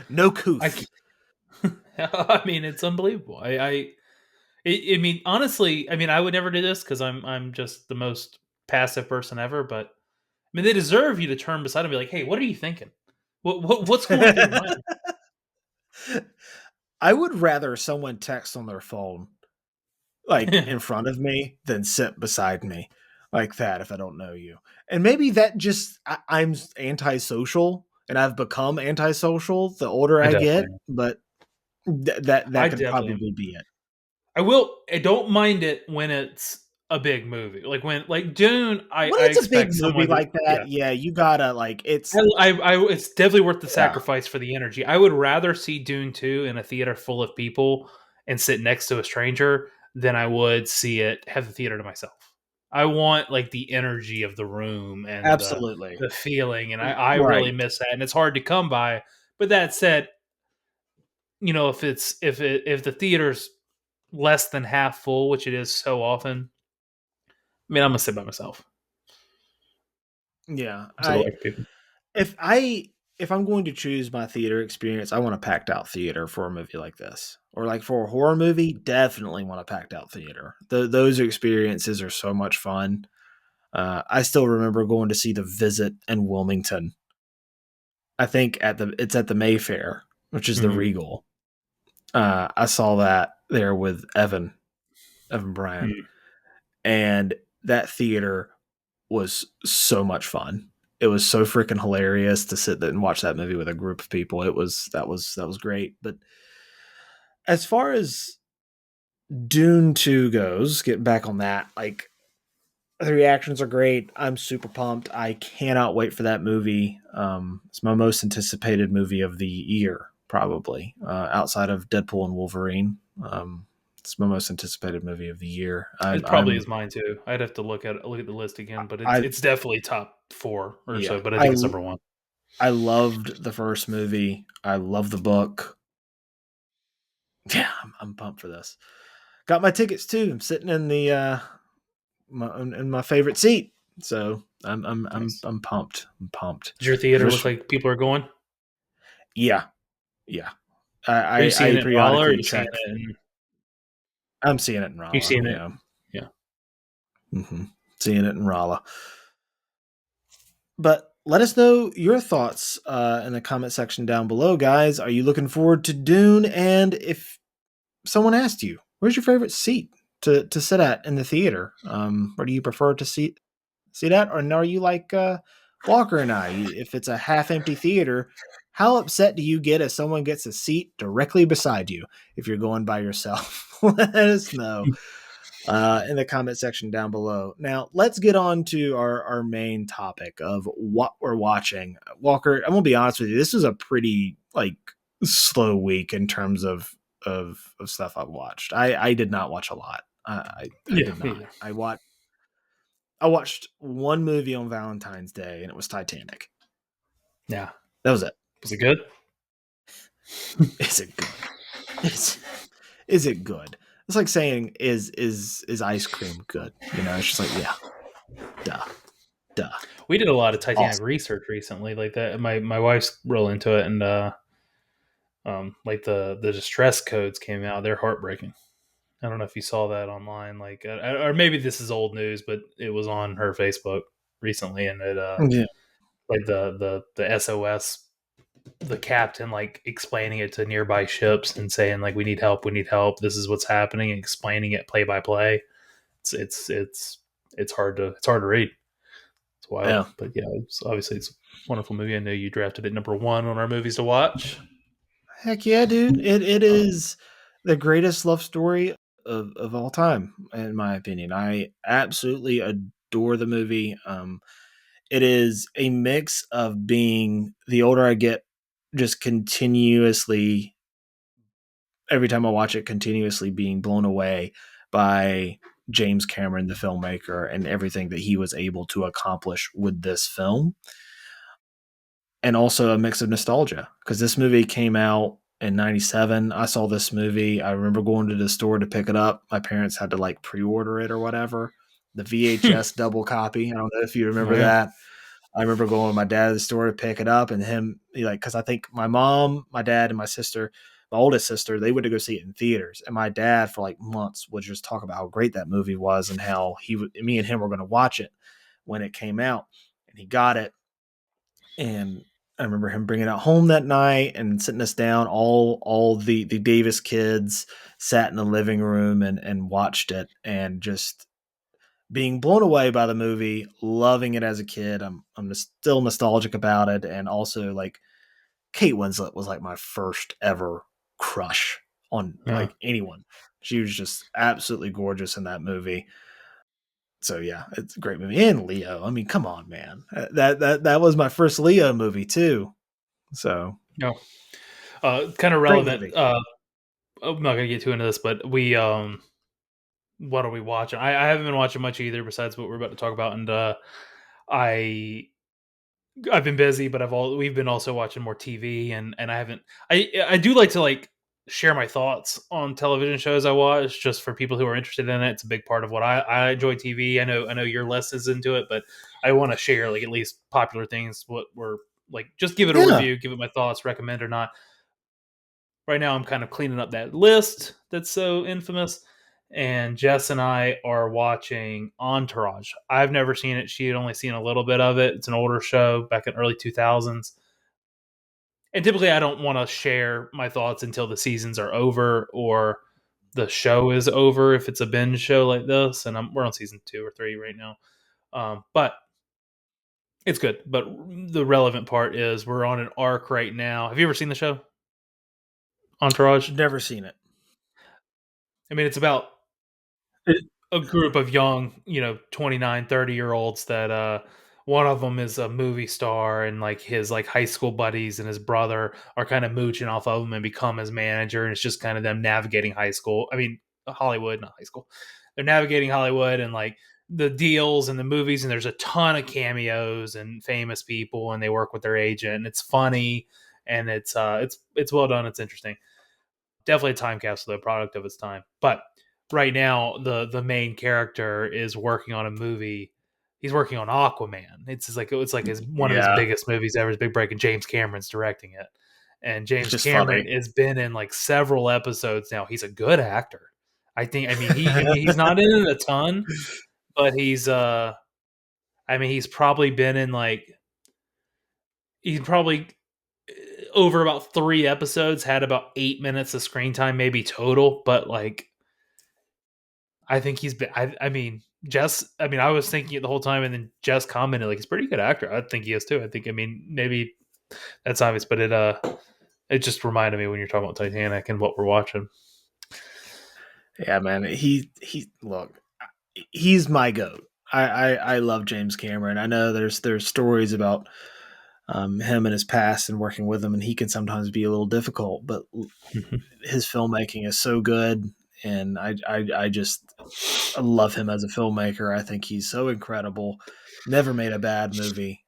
No I, couth. I mean, it's unbelievable. I mean, honestly, I mean, I would never do this because I'm just the most passive person ever. But I mean, they deserve you to turn beside and be like, "Hey, what are you thinking? What's going through your mind?" I would rather someone text on their phone like in front of me than sit beside me like that if I don't know you. And maybe that just I'm antisocial and I've become antisocial the older I I definitely get, am. but that I could definitely am. probably be it. I will. I don't mind it when it's a big movie, like when like Dune. When I it's a big expect movie someone to, like that, yeah. yeah, you gotta like it's It's definitely worth the yeah, sacrifice for the energy. I would rather see Dune 2 in a theater full of people and sit next to a stranger than I would see it have the theater to myself. I want like the energy of the room and absolutely. the feeling, and I really Right. miss that, and it's hard to come by. But that said, if the theater's less than half full, which it is so often, I mean, I'm gonna sit by myself Yeah. instead of like people. If I if I'm going to choose my theater experience, I want a packed out theater for a movie like this. Or like for a horror movie, definitely want a packed out theater. Those experiences are so much fun. I still remember going to see The Visit in Wilmington. I think it's at the Mayfair, which is the Mm-hmm. Regal. I saw that there with Evan Bryant, Mm-hmm. and that theater was so much fun. It was so freaking hilarious to sit there and watch that movie with a group of people. That was great. But as far as Dune 2 goes, getting back on that, like the reactions are great. I'm super pumped. I cannot wait for that movie. It's my most anticipated movie of the year, probably outside of Deadpool and Wolverine. It's my most anticipated movie of the year. It probably is mine too. I'd have to look at the list again, but I it's definitely top four or yeah, so. But I think it's number one. I loved the first movie. I love the book. Yeah, I'm pumped for this. Got my tickets too. I'm sitting in the in my favorite seat. So Nice. I'm pumped. I'm pumped. Does your theater look Just like people are going? yeah, yeah. Are you I seeing it in Raleigh or are periodically you seeing check. it in? I'm seeing it in You Rolla. seeing it? Yeah, Yeah. seeing it in Rolla. But let us know your thoughts in the comment section down below, guys. Are you looking forward to Dune? And if someone asked you, where's your favorite seat to sit at in the theater? Where do you prefer to sit at? Or are you like Walker and I? If it's a half empty theater, how upset do you get if someone gets a seat directly beside you if you're going by yourself? Let us know in the comment section down below. Now, let's get on to our main topic of what we're watching. Walker, I'm going to be honest with you. This was a pretty like slow week in terms of stuff I've watched. I did not watch a lot. I Yeah, did me not. either. I watched one movie on Valentine's Day, and it was Titanic. Yeah. That was it. Was it good? Is it good? Is is it good? It's like saying is ice cream good? You know, it's just like yeah, duh, duh, We did a lot of Titanic awesome. research recently. Like that, my wife's real into it, and like the distress codes came out. They're heartbreaking. I don't know if you saw that online, like, or maybe this is old news, but it was on her Facebook recently, and it Yeah, like the SOS, the captain like explaining it to nearby ships and saying like we need help, this is what's happening, and explaining it play by play. It's it's hard to read. It's wild, yeah. but yeah, it's a wonderful movie. I know you drafted it number one on our movies to watch. Heck yeah, dude! It Uh, is the greatest love story of all time, in my opinion. I absolutely adore the movie. It is a mix of being the older I get, just continuously every time I watch it, continuously being blown away by James Cameron, the filmmaker, and everything that he was able to accomplish with this film, and also a mix of nostalgia because this movie came out in 97. I saw this movie. I remember going to the store to pick it up. My parents had to like pre-order it or whatever. The Oh VHS double copy. I don't know if you remember yeah. that. I remember going with my dad to the store to pick it up, and him like because I think my mom, my dad, and my sister, my oldest sister, they went to go see it in theaters, and my dad for like months would just talk about how great that movie was and how me and him were going to watch it when it came out, and he got it, and I remember him bringing it home that night and sitting us down. All the Davis kids sat in the living room and watched it, and just being blown away by the movie, loving it as a kid. I'm still nostalgic about it, and also like Kate Winslet was like my first ever crush on Yeah. like anyone. She was just absolutely gorgeous in that movie. So yeah, it's a great movie. And Leo, I mean, come on, man. That was my first Leo movie too. So No. Kind of great relevant. movie. I'm not gonna get too into this, but we what are we watching? I haven't been watching much either besides what we're about to talk about, and I I've been busy, but we've been also watching more TV, and I haven't. I do like to like share my thoughts on television shows I watch, just for people who are interested in it. It's a big part of what I enjoy TV. I know your list is into it, but I want to share like at least popular things. What we're like, just give it a Yeah, review, give it my thoughts, recommend or not. Right now, I'm kind of cleaning up that list that's so infamous. And Jess and I are watching Entourage. I've never seen it. She had only seen a little bit of it. It's an older show back in early 2000s. And typically, I don't want to share my thoughts until the seasons are over or the show is over if it's a binge show like this. And we're on season 2 or 3 right now. But it's good. But the relevant part is we're on an arc right now. Have you ever seen the show Entourage? never seen it. I mean, it's about It- a group of young, 29, 30 year olds that one of them is a movie star, and like his like high school buddies and his brother are kind of mooching off of him and become his manager, and it's just kind of them navigating high school. I mean, Hollywood, not high school. They're navigating Hollywood and like the deals and the movies, and there's a ton of cameos and famous people, and they work with their agent, and it's funny, and it's well done. It's interesting, definitely a time capsule, a product of its time. But right now, the main character is working on a movie. He's working on Aquaman. It's like his one of his yeah, biggest movies ever. His big break, and James Cameron's directing it. And it's James just Cameron funny. has been in like several episodes now. He's a good actor. I think. I mean, he's not in it a ton, but he's probably been in like he's probably over about 3 episodes had about 8 minutes of screen time, maybe total. But like I think he's been. I mean, Jess. I mean, I was thinking it the whole time, and then Jess commented like he's a pretty good actor. I think he is too. I think. I mean, maybe that's obvious, but it just reminded me when you're talking about Titanic and what we're watching. Yeah, man. He look, he's my goat. I love James Cameron. I know there's stories about him and his past and working with him, and he can sometimes be a little difficult. But his filmmaking is so good, and I just I love him as a filmmaker. I think he's so incredible. Never made a bad movie.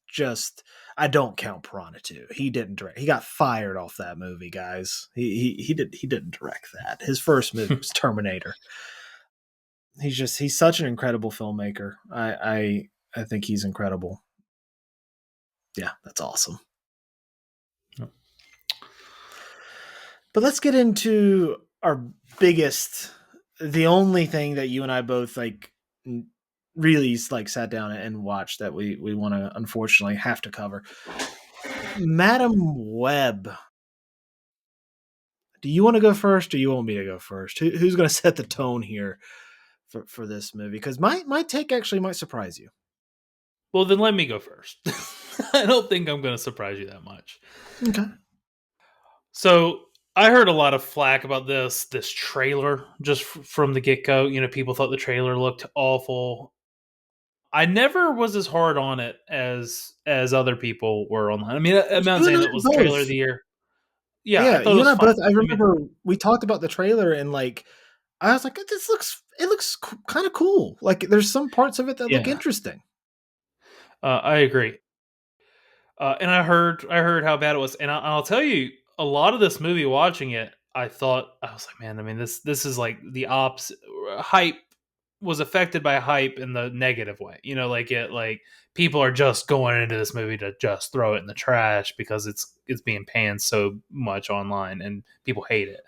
Just I don't count Piranha 2. He didn't direct. He got fired off that movie, guys. He didn't direct that. His first movie was Terminator. He's such an incredible filmmaker. I think he's incredible. Yeah, that's awesome. But let's get into our biggest, the only thing that you and I both like really like sat down and watched that we want to unfortunately have to cover. Madam Web. Do you want to go first, or do you want me to go first? Who's going to set the tone here for this movie? Because my take actually might surprise you. Well, then let me go first. I don't think I'm going to surprise you that much. Okay. So I heard a lot of flack about this trailer just from the get go. People thought the trailer looked awful. I never was as hard on it as other people were online. I mean, I'm not You and saying I it was the trailer of both. the year. Yeah, I Yeah, thought it you and was I both. fine. I I mean, remember we talked about the trailer and like I was like, this looks. It looks kind of cool. Like there's some parts of it that look yeah, interesting. I agree. And I heard how bad it was, and I'll tell you, a lot of this movie, watching it, I was like, man, I mean, this is like the ops hype was affected by hype in the negative way. Like people are just going into this movie to just throw it in the trash because it's being panned so much online and people hate it.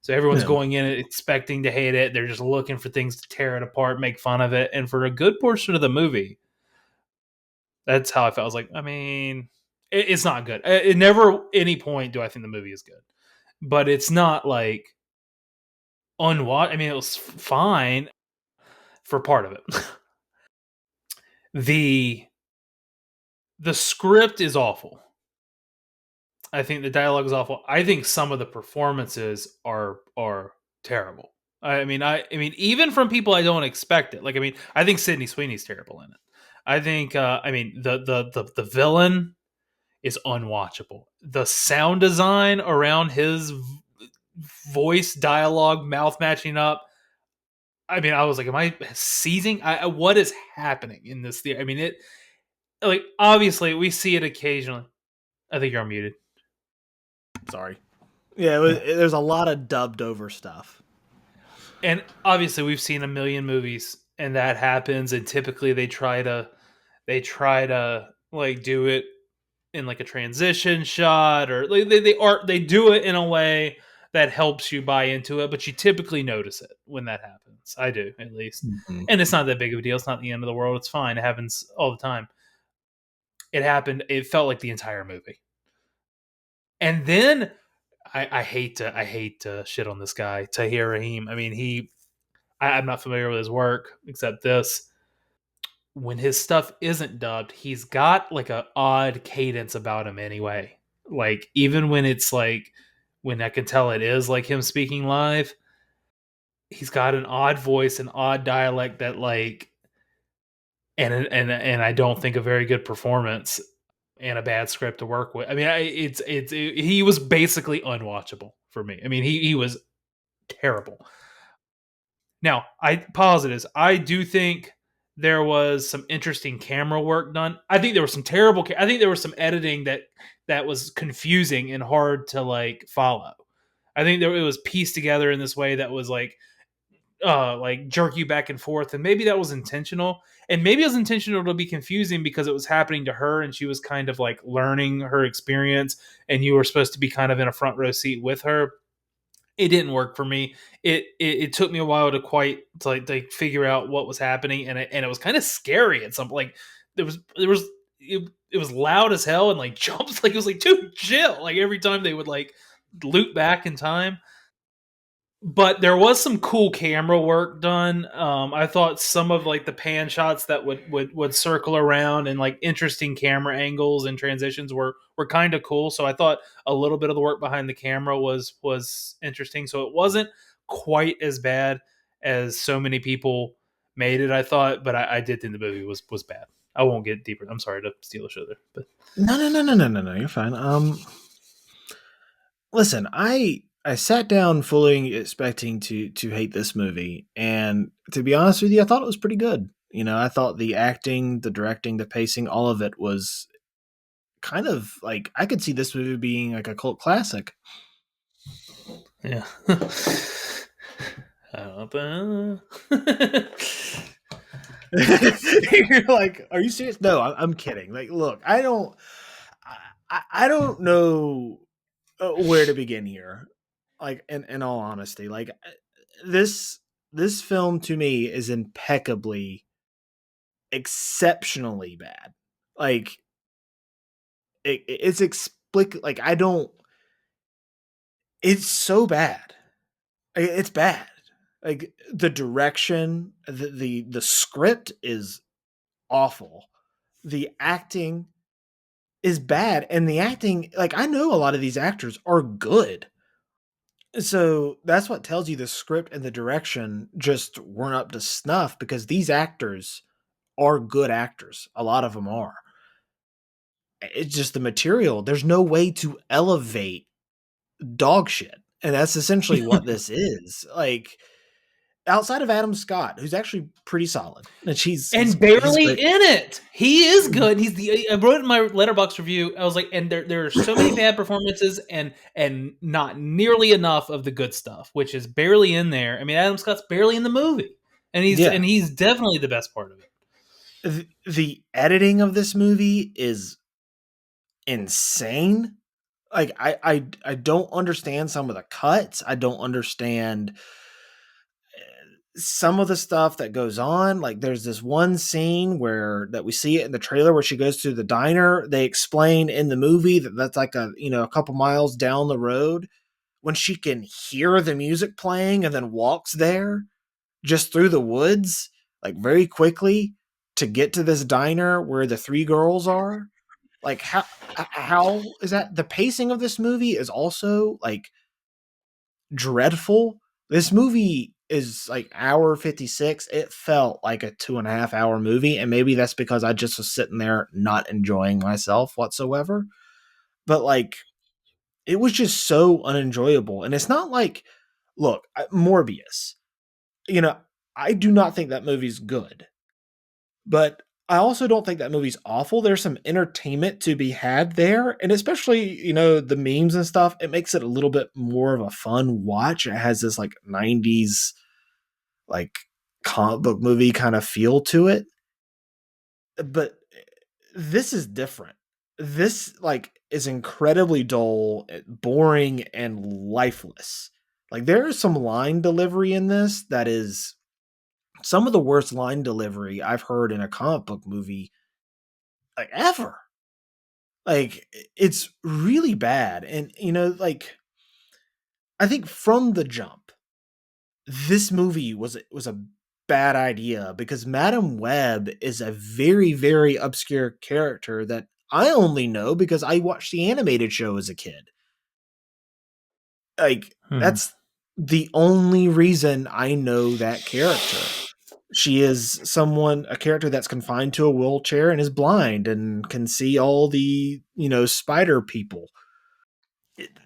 So everyone's Yeah. going in expecting to hate it. They're just looking for things to tear it apart, make fun of it, and for a good portion of the movie, that's how I felt. I was like, I mean, it's not good. It never any point do I think the movie is good, but it's not like unwatch. I mean, it was fine for part of it. the The script is awful. I think the dialogue is awful. I think some of the performances are terrible. I mean, even from people I don't expect it. Like, I mean, I think Sydney Sweeney's terrible in it. I think, I mean, the villain is unwatchable. The sound design around his voice, dialogue, mouth matching up. I mean, I was like, "Am I seizing? What is happening in this theater?" I mean, it like obviously we see it occasionally. I think you're unmuted. Sorry. Yeah, Yeah, there's a lot of dubbed over stuff. and obviously we've seen a million movies, and that happens. And typically they try to like do it in like a transition shot, or like they do it in a way that helps you buy into it, but you typically notice it when that happens. I do, at least. Mhm. And it's not that big of a deal. It's not the end of the world. It's fine. It happens all the time. It happened. It felt like the entire movie. And then I hate to shit on this guy, Tahir Rahim. I mean, I'm not familiar with his work except this. When his stuff isn't dubbed, he's got like a odd cadence about him anyway. Like even when it's like when I can tell it is like him speaking live, he's got an odd voice, an odd dialect that like and I don't think a very good performance and a bad script to work with. I mean, he was basically unwatchable for me. I mean, he was terrible. Now, I positives. I do think there was some interesting camera work done. I think there was some terrible. I think there was some editing that was confusing and hard to like follow. I think it was pieced together in this way that was like jerk you back and forth, and maybe that was intentional, and maybe it was intentional to be confusing because it was happening to her and she was kind of like learning her experience, and you were supposed to be kind of in a front row seat with her. It didn't work for me. It took me a while to figure out what was happening, and it was kind of scary at some like it was loud as hell and like jumps, like it was like, dude, chill, like every time they would like loop back in time. But there was some cool camera work done. I thought some of like the pan shots that would circle around and like interesting camera angles and transitions were kind of cool. So I thought a little bit of the work behind the camera was interesting. So it wasn't quite as bad as so many people made it, I thought, but I did think the movie was bad. I won't get deeper. I'm sorry to steal the show there, but No, no, no, no, no, no, no. You're fine. Listen, I sat down fully expecting to hate this movie, and to be honest with you, I thought it was pretty good. You know, I thought the acting, the directing, the pacing, all of it was kind of like I could see this movie being like a cult classic. yeah. Uh, You're like, are you serious? No, I'm kidding. Like, look, I don't know where to begin here. Like, in all honesty, like this this film to me is impeccably, exceptionally bad. Like, it's explic. Like, I don't. It's so bad. It's bad. Like the direction, the script is awful. The acting is bad, and the acting, like I know a lot of these actors are good. So that's what tells you the script and the direction just weren't up to snuff because these actors are good actors. A lot of them are. It's just the material. There's no way to elevate dog shit. And that's essentially what this is. Like outside of Adam Scott, who's actually pretty solid. And And he's barely great. in it. He is good. I wrote it in my letterbox review. I was like, and there are so many bad performances and not nearly enough of the good stuff, which is barely in there. I mean, Adam Scott's barely in the movie, and Yeah. he's definitely the best part of it. The editing of this movie is insane. Like I don't understand some of the cuts. I don't understand some of the stuff that goes on. Like there's this one scene where that we see it in the trailer where she goes to the diner. They explain in the movie that that's like a couple miles down the road when she can hear the music playing and then walks there just through the woods like very quickly to get to this diner where the three girls are. Like how is that? The pacing of this movie is also like dreadful. This movie is like hour 56. It felt like a 2.5 hour movie, and maybe that's because I just was sitting there not enjoying myself whatsoever. But like it was just so unenjoyable. And it's not like, look, Morbius, you know, I do not think that movie's good, but I also don't think that movie's awful. There's some entertainment to be had there, and especially the memes and stuff. It makes it a little bit more of a fun watch. It has this like '90s like comic book movie kind of feel to it, but this is different. This like is incredibly dull, boring, and lifeless. Like there is some line delivery in this that is some of the worst line delivery I've heard in a comic book movie like ever. Like it's really bad. And like I think from the jump, this movie was a bad idea because Madam Web is a very, very obscure character that I only know because I watched the animated show as a kid. Like Hmm. that's the only reason I know that character. She is a character that's confined to a wheelchair and is blind and can see all the, spider people.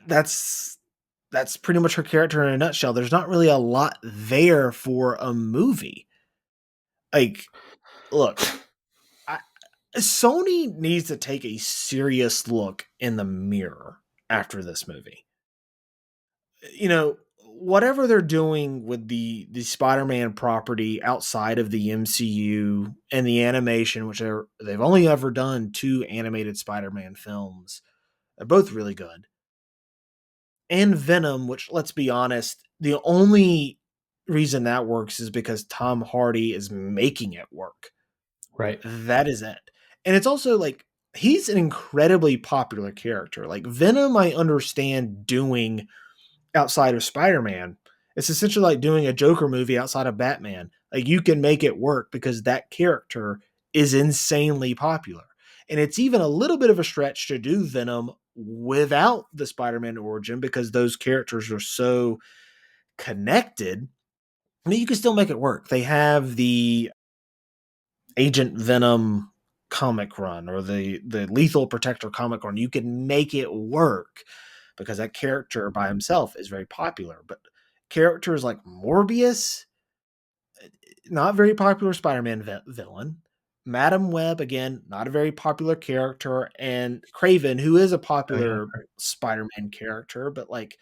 That's pretty much her character in a nutshell. There's not really a lot there for a movie. Like, look, I, Sony needs to take a serious look in the mirror after this movie. Whatever they're doing with the Spider-Man property outside of the MCU and the animation, which they've only ever done two animated Spider-Man films. They're both really good. And Venom, which let's be honest, the only reason that works is because Tom Hardy is making it work. Right. That is it. And it's also like he's an incredibly popular character. Like Venom, I understand doing outside of Spider-Man. It's essentially like doing a Joker movie outside of Batman. Like you can make it work because that character is insanely popular. And it's even a little bit of a stretch to do Venom without the Spider-Man origin because those characters are so connected. I mean, you can still make it work. They have the Agent Venom comic run or the Lethal Protector comic run. You can make it work because that character by himself is very popular. But characters like Morbius, not very popular Spider-Man villain. Madam Web, again, not a very popular character, and Craven, who is a Oh yeah. popular Right. Spider-Man character, but like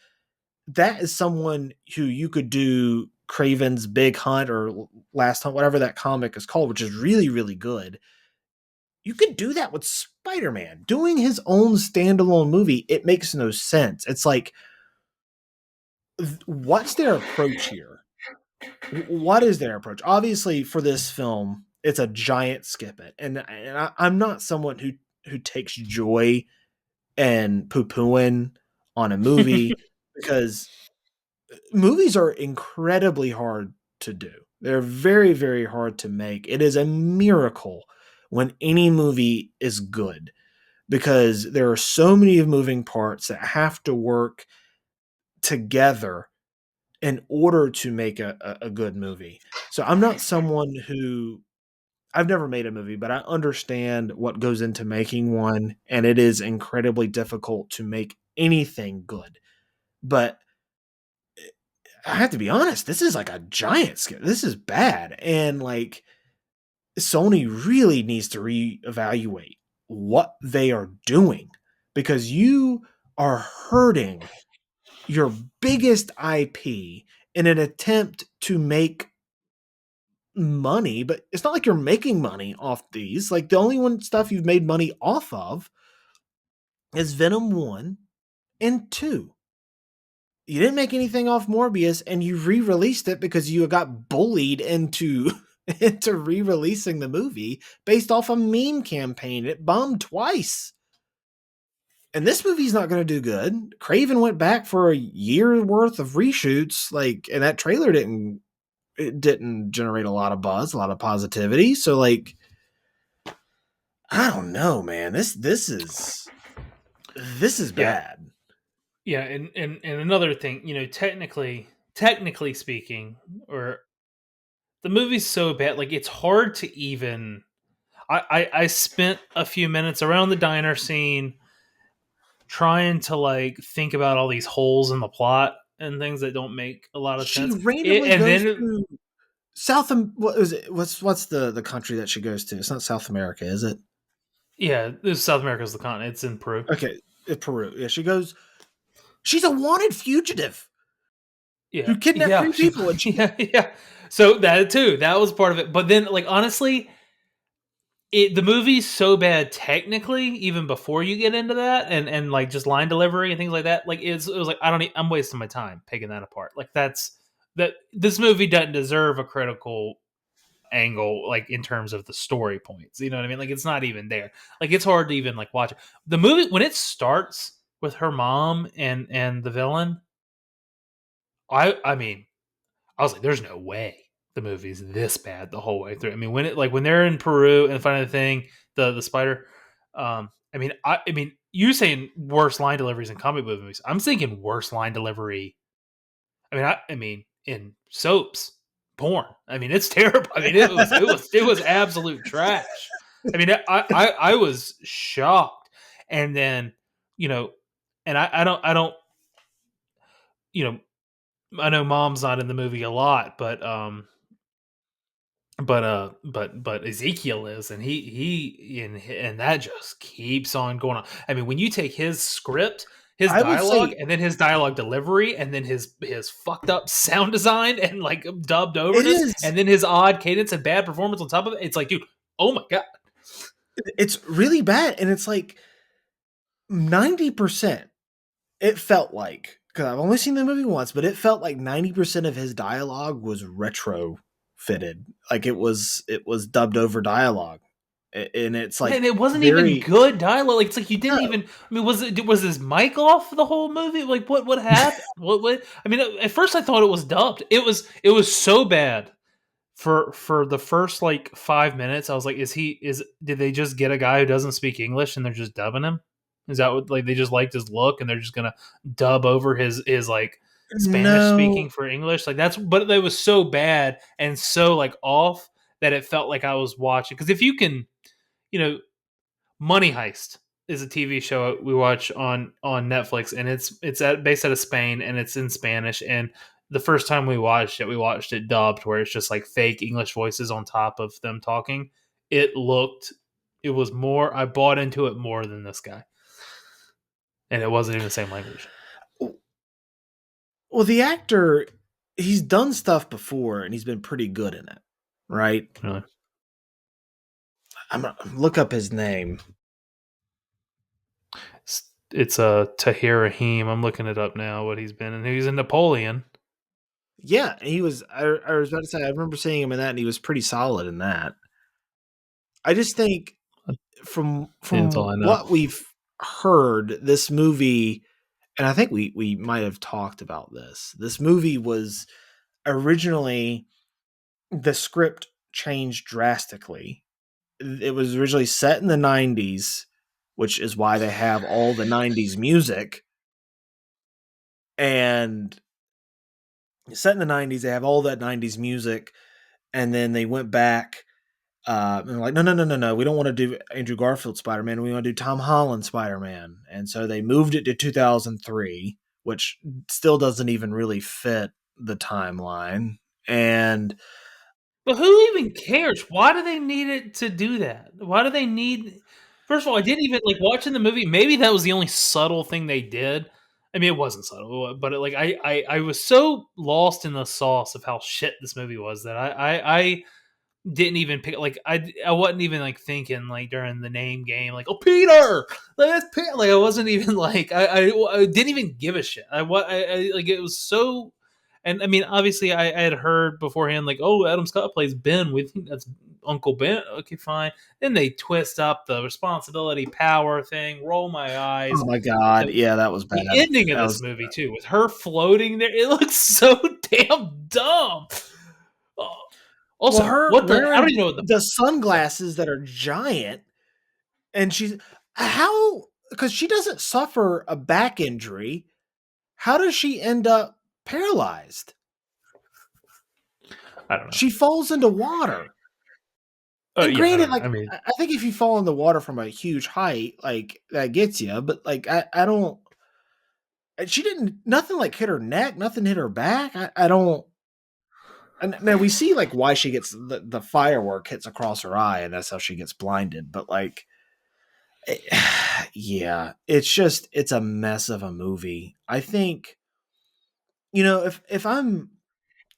that is someone who you could do Craven's Big Hunt or Last Hunt, whatever that comic is called, which is really, really good. You could do that with Spider-Man. Doing his own standalone movie, it makes no sense. It's like, what's their approach here? What is their approach? Obviously, for this film, it's a giant skip it, and I'm not someone who takes joy and poo pooing on a movie because movies are incredibly hard to do. They're very, very hard to make. It is a miracle when any movie is good because there are so many moving parts that have to work together in order to make a good movie. So I'm not someone who I've never made a movie, but I understand what goes into making one, and it is incredibly difficult to make anything good. But I have to be honest, this is like a giant scale. This is bad. And like Sony really needs to reevaluate what they are doing because you are hurting your biggest IP in an attempt to make money, but it's not like you're making money off these. Like the only one stuff you've made money off of is Venom 1 and 2. You didn't make anything off Morbius and you re-released it because you got bullied into into re-releasing the movie based off a meme campaign. It bombed twice. And this movie's not going to do good. Craven went back for a year worth of reshoots, like, and that trailer didn't generate a lot of buzz, a lot of positivity. So, like, I don't know, man. This is Yeah, bad. yeah, and another thing, technically speaking, or the movie's so bad, like it's hard to even. I spent a few minutes around the diner scene trying to like think about all these holes in the plot and things that don't make a lot of She sense. randomly And goes then to what is it? What's the country that she goes to? It's not South America, is it? yeah, this South America's the continent. It's in Peru. Okay, Peru. Yeah, she goes. She's a wanted fugitive Yeah, who kidnapped yeah, three people, and she yeah, yeah. So that too, that was part of it. But then, like honestly, the movie's so bad technically, even before you get into that, and like just line delivery and things like that. Like it was like I'm wasting my time picking that apart. Like that this movie doesn't deserve a critical angle like in terms of the story points. You know what I mean? Like it's not even there. Like it's hard to even like watch it. The movie when it starts with her mom and the villain. I mean I was like, there's no way the movie's this bad the whole way through. I mean, when they're in Peru and finding the thing, the spider. I mean, you saying worse line deliveries in comic book movies. I'm thinking worse line delivery. I mean, in soaps, porn. I mean, it's terrible. I mean, it was absolute trash. I mean, I was shocked, and then you know, and I don't you know I know mom's not in the movie a lot, but Ezekiel is, and and that just keeps on going on. I mean, when you take his script, his I would dialogue, say and then his dialogue delivery, and then his fucked up sound design and like dubbed it overness, is. and then his odd cadence and bad performance on top of it, it's like, dude, oh my god. It's really bad, and it's like 90%. It felt like because I've only seen the movie once, but it felt like 90% of his dialogue was retrofitted. Like it was dubbed over dialogue, and it's Yeah, like and it wasn't even very good dialogue. Like, it's like you no. didn't even. I mean, was his mic off the whole movie? Like, what happened? What? I mean, at first I thought it was dubbed. It was so bad for the first like 5 minutes. I was like, did they just get a guy who doesn't speak English and they're just dubbing him? Is that what like they just liked his look and they're just gonna dub over his like Spanish No, speaking for English? Like that's but it was so bad and so like off that it felt like I was watching. Because if you can, you know, Money Heist is a TV show we watch on Netflix, and based out of Spain, and it's in Spanish. And the first time we watched it dubbed, where it's just like fake English voices on top of them talking. It was more. I bought into it more than this guy, and it wasn't even the same language. well, the actor he's done stuff before, and he's been pretty good in it, right? Really, I'm gonna look up his name. it's a Tahir Rahim. I'm looking it up now. What he's been in? He's in Napoleon. Yeah, he was. I was about to say I remember seeing him in that, and he was pretty solid in that. I just think from Yeah, that's all from I know. what we've heard, this movie, and I think we might have talked about this. This movie was originally the script changed drastically. It was originally set in the 90s, which is why they have all the 90s music. and set in the 90s. They have all that 90s music, and then they went back and they're like, no, no, no, no, no. We don't want to do Andrew Garfield Spider Man. We want to do Tom Holland Spider Man. And so they moved it to 2003, which still doesn't even really fit the timeline. And But who even cares? Why do they need it to do that? Why do they need? First of all, I didn't even like watching the movie. Maybe that was the only subtle thing they did. I mean, it wasn't subtle, but like I was so lost in the sauce of how shit this movie was that I didn't even pick like I wasn't even like thinking like during the name game like, oh, Peter, like that's Peter. Like I wasn't even like I didn't even give a shit. I like it was so. And I mean, obviously, I had heard beforehand, like, oh, Adam Scott plays Ben. We think that's Uncle Ben. Okay, fine. Then they twist up the responsibility power thing. Roll my eyes. oh my God, The, yeah, that was the bad. ending of That this was movie too, with her floating there, it looks so damn dumb. Oh, well, also, her what the? I don't wearing even know what the. the Sorry. sunglasses that are giant, and she's how because she doesn't suffer a back injury. How does she end up paralyzed? I don't know. She falls into water. And Yeah, I granted, don't know. like I mean, I think if you fall in the water from a huge height, like that gets you. But like I don't. She didn't. Nothing like hit her neck. Nothing hit her back. I don't. And now we see like why she gets the firework hits across her eye, and that's how she gets blinded. But like, yeah, it's a mess of a movie. I think if I'm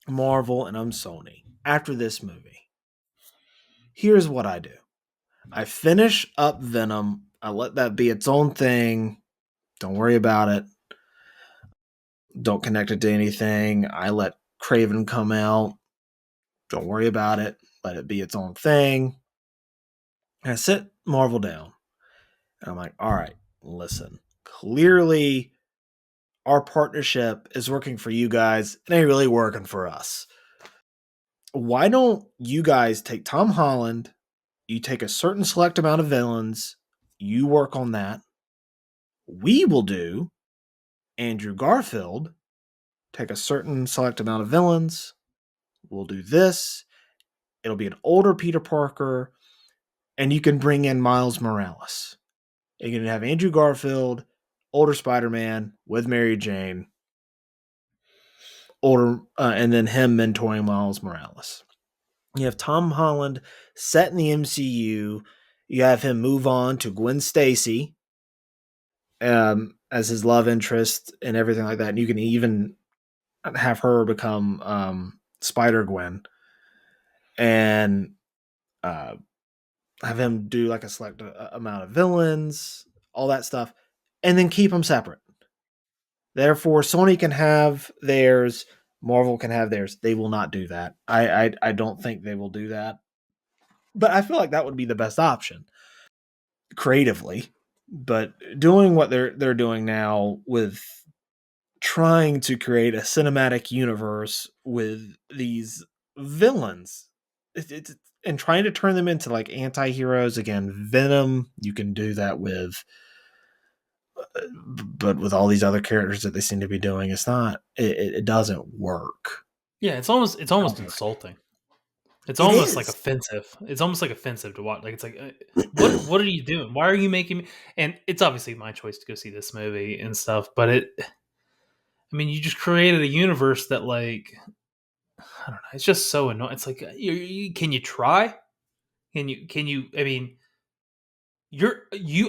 Marvel and I'm Sony after this movie, here's what I do. I finish up Venom. I let that be its own thing. Don't worry about it. Don't connect it to anything. I let Craven come out. Don't worry about it. Let it be its own thing. And I sit Marvel down. And I'm like, all right, listen. Clearly, our partnership is working for you guys. It ain't really working for us. Why don't you guys take Tom Holland? You take a certain select amount of villains. You work on that. We will do Andrew Garfield. Take a certain select amount of villains. We'll do this. It'll be an older Peter Parker, and you can bring in Miles Morales. You can have Andrew Garfield, older Spider-Man with Mary Jane, older, and then him mentoring Miles Morales. You have Tom Holland set in the MCU. You have him move on to Gwen Stacy as his love interest and everything like that. And you can even have her become Spider Gwen and uh, have him do like a select amount of villains, all that stuff, and then keep them separate. Therefore, Sony can have theirs, Marvel can have theirs. They will not do that. I don't think they will do that. But I feel like that would be the best option creatively. But doing what they're doing now with trying to create a cinematic universe with these villains, it's and trying to turn them into like anti-heroes again. Venom, you can do that with, but with all these other characters that they seem to be doing, it's not. It doesn't work. yeah, it's almost insulting. It's It almost like is. offensive. It's almost like offensive to watch. Like it's like, what are you doing? Why are you making me? And it's obviously my choice to go see this movie and stuff. But I mean, you just created a universe that like I don't know. It's just so annoying. It's like, can you try? Can you? I mean,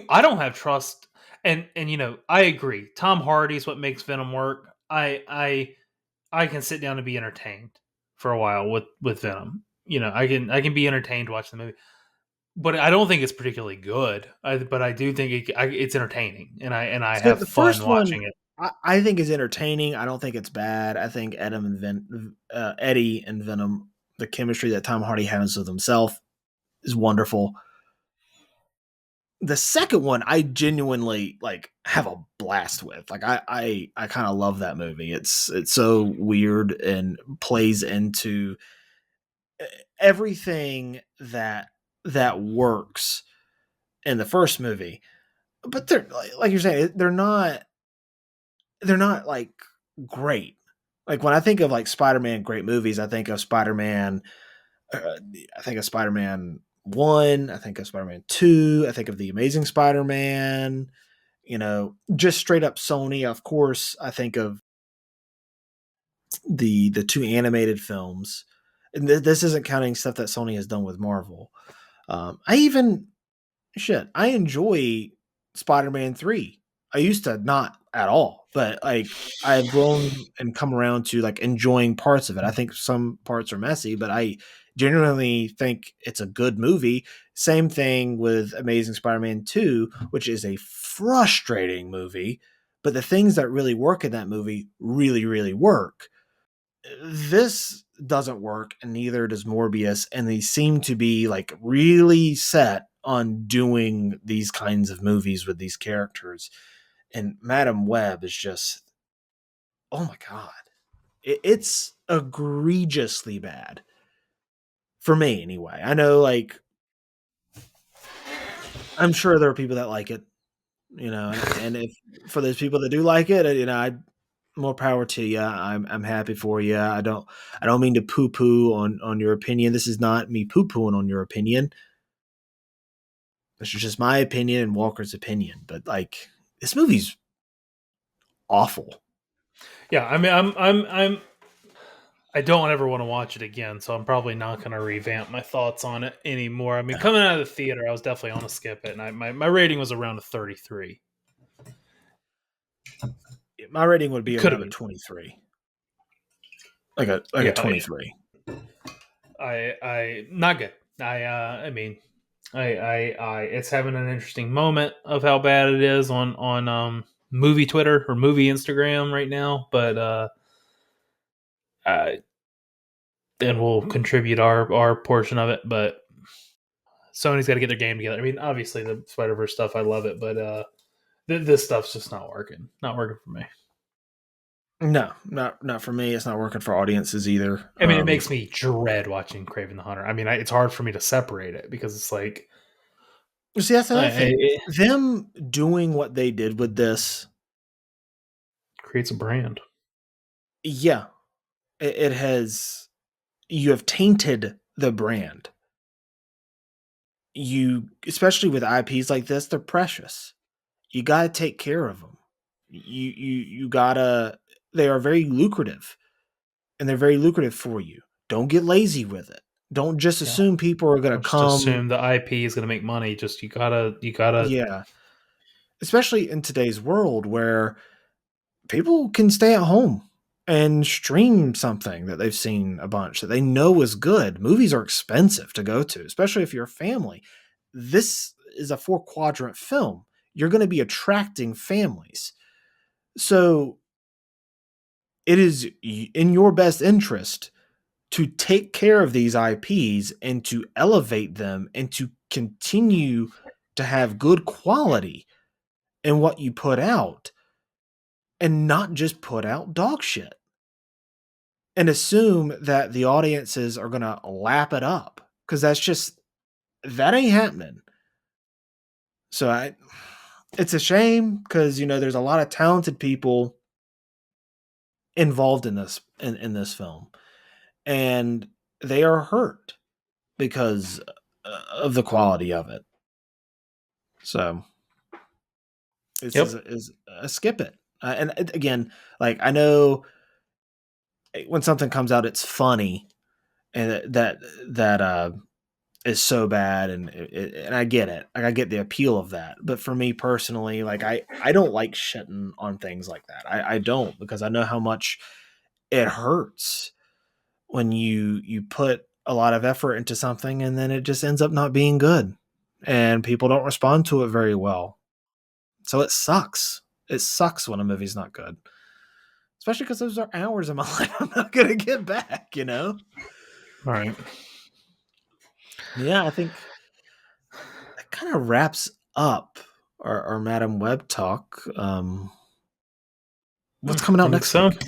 I don't have trust. And I agree. Tom Hardy is what makes Venom work. I can sit down and be entertained for a while with Venom. I can be entertained watching the movie, but I don't think it's particularly good. But I do think it's entertaining, and I So have the fun first watching one it. I think is entertaining. I don't think it's bad. I think Eddie and Venom, the chemistry that Tom Hardy has with himself is wonderful. The second one I genuinely like have a blast with. Like I kind of love that movie. It's so weird and plays into everything that works in the first movie. But they're like you're saying, they're not like great. Like when I think of like Spider-Man great movies, I think of Spider-Man. Uh, I think of Spider-Man One. I think of Spider-Man Two. I think of the Amazing Spider-Man. Just straight up Sony. Of course, I think of the two animated films, and this isn't counting stuff that Sony has done with Marvel. I even shit. I enjoy Spider-Man 3. I used to not at all, but like I've grown and come around to like enjoying parts of it. I think some parts are messy, but I genuinely think it's a good movie. Same thing with Amazing Spider-Man 2, which is a frustrating movie, but the things that really work in that movie really, really work. This doesn't work, and neither does Morbius, and they seem to be like really set on doing these kinds of movies with these characters. And Madam Web is just, oh my god, it's egregiously bad for me anyway. I know, like, I'm sure there are people that like it, and if for those people that do like it, I more power to you. I'm happy for you. I don't mean to poo poo on your opinion. This is not me poo pooing on your opinion. This is just my opinion and Walker's opinion. But like, this movie's awful. Yeah, I mean, I don't ever want to watch it again, so I'm probably not going to revamp my thoughts on it anymore. I mean, coming out of the theater, I was definitely on to skip it, and my rating was around a 33. My rating would be Could have around a been, 23, like a yeah, 23. I not good. I mean, it's having an interesting moment of how bad it is on movie Twitter or movie Instagram right now, but uh, and we'll contribute our portion of it. But Sony's got to get their game together. I mean, obviously the Spider Verse stuff, I love it, but this stuff's just not working. Not working for me. No, not for me. It's not working for audiences either. I mean, it makes me dread watching Craven the Hunter. I mean, it's hard for me to separate it because it's like See, that's another thing. it Them doing what they did with this, creates a brand. yeah, it has. You have tainted the brand. Especially with IPs like this, they're precious. You gotta take care of them. You gotta. They are very lucrative, and they're very lucrative for you. Don't get lazy with it. Don't just Yeah. assume people are gonna Don't just come. assume the IP is going to make money. Just you gotta. Yeah, especially in today's world where people can stay at home and stream something that they've seen a bunch that they know is good. Movies are expensive to go to, especially if you're a family. This is a four quadrant film. You're going to be attracting families. So it is in your best interest to take care of these IPs and to elevate them and to continue to have good quality in what you put out and not just put out dog shit and assume that the audiences are going to lap it up because that ain't happening. So it's a shame because there's a lot of talented people involved in this film, and they are hurt because of the quality of it. So this Yep. is a skip it. Again, like I know when something comes out, it's funny, and that is so bad, and I get it. Like I get the appeal of that. But for me personally, like I don't like shitting on things like that. I don't because I know how much it hurts when you put a lot of effort into something and then it just ends up not being good and people don't respond to it very well. So it sucks. It sucks when a movie's not good. Especially because those are hours of my life I'm not gonna get back. All right. Yeah, I think that kind of wraps up our Madam Web talk. What's coming I out think next so. week?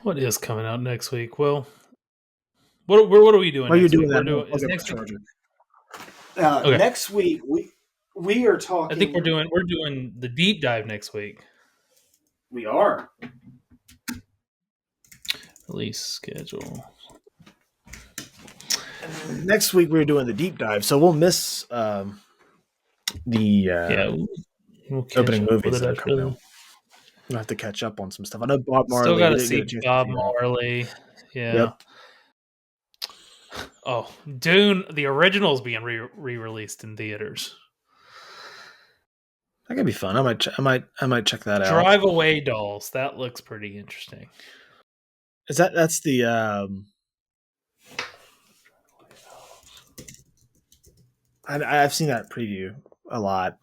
What is coming out next week? Well, what are we doing While you're next doing week? that, We're doing I'll is get my next week. charger. Okay. Next week we are I think talking. we're doing the deep dive next week. We are. Release schedule. And next week we're doing the deep dive, so we'll miss the Yeah, we'll catch opening up with movies it that are after coming out. then. We'll have to catch up on some stuff. I know Bob Still Marley. got We to didn't get a see chance to Bob see that. Marley. Yep, Yeah. Oh, Dune, the original is being re-released in theaters. that could be fun. I might check that out. Drive Away Dolls. That looks pretty interesting. Is that's the I've seen that preview a lot.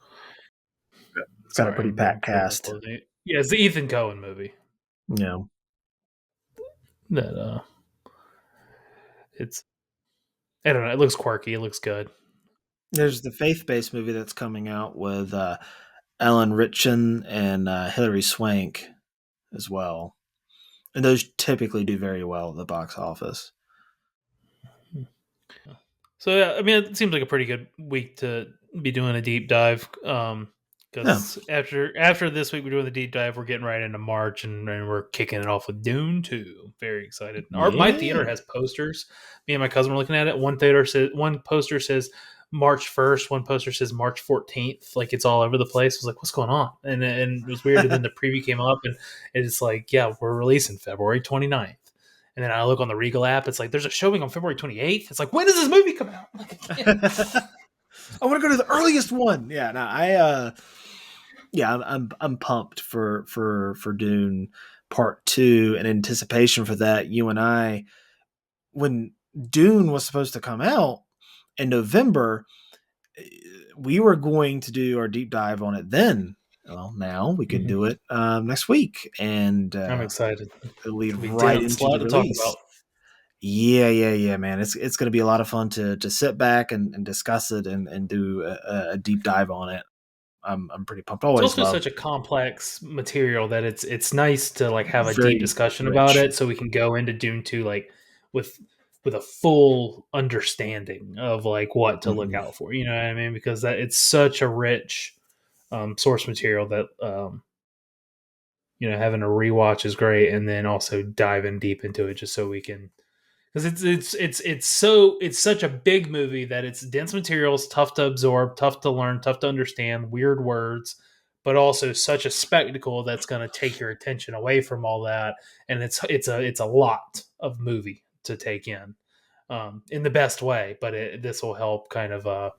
It's got a Sorry, pretty I'm reading packed through my cast. closing. Yeah, it's the Ethan Cohen movie. You know, That it's I don't know. It looks quirky. It looks good. there's the faith-based movie that's coming out with Ellen Richson and Hilary Swank as well, and those typically do very well at the box office. So yeah, I mean, it seems like a pretty good week to be doing a deep dive. Yeah, Because after this week we're doing the deep dive, we're getting right into March, and we're kicking it off with Dune 2. Very excited. My yeah. theater has posters. Me and my cousin were looking at it. One poster says March 1st. One poster says March 14th. Like it's all over the place. I was like, what's going on? And it was weird. And then the preview came up, and it's like, yeah, we're releasing February 29th. And then I look on the Regal app. It's like there's a showing on February 28th. It's like, when does this movie come out? I want to go to the earliest one. Yeah, no, yeah, I'm pumped for Dune Part Two in anticipation for that. You and I, when Dune was supposed to come out in November, we were going to do our deep dive on it then. Well, now we can Mhm. do it next week, and I'm excited. it'll lead It'll be right dense. A into the lot to talk about. release. Yeah, man. It's going to be a lot of fun to sit back and discuss it and do a deep dive on it. I'm pretty pumped. It's Always also love such a complex material that it's nice to like have a deep very discussion about rich. it, so we can go into Dune 2 like with with a full understanding of like what to look Mhm. out for. You know what I mean? Because that it's such a rich source material that having a rewatch is great, and then also diving deep into it just so we can because it's such a big movie that it's dense materials, tough to absorb, tough to learn, tough to understand, weird words, but also such a spectacle that's going to take your attention away from all that, and it's a lot of movie to take in the best way. But this will help kind of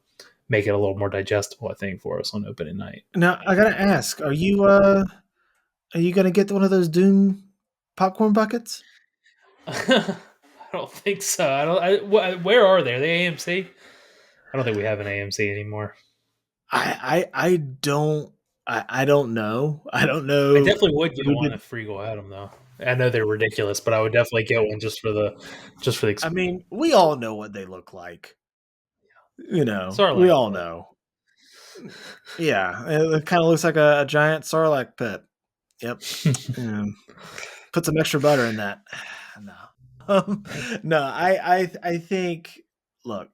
make it a little more digestible, I think, for us on opening night. Now I gotta ask: are you gonna get one of those Dune popcorn buckets? I don't think so. I don't. Where are they? Are they AMC? I don't think we have an AMC anymore. I don't I don't know. I don't I know definitely would get who one did. if Regal had them, though. I know they're ridiculous, but I would definitely get one just for the I mean, we all know what they look like. You know, we Sarlacc all pit. know. Yeah, it kind of looks like a giant sarlacc pit. Yep. Yeah. Put some extra butter in that. No. No, I think look,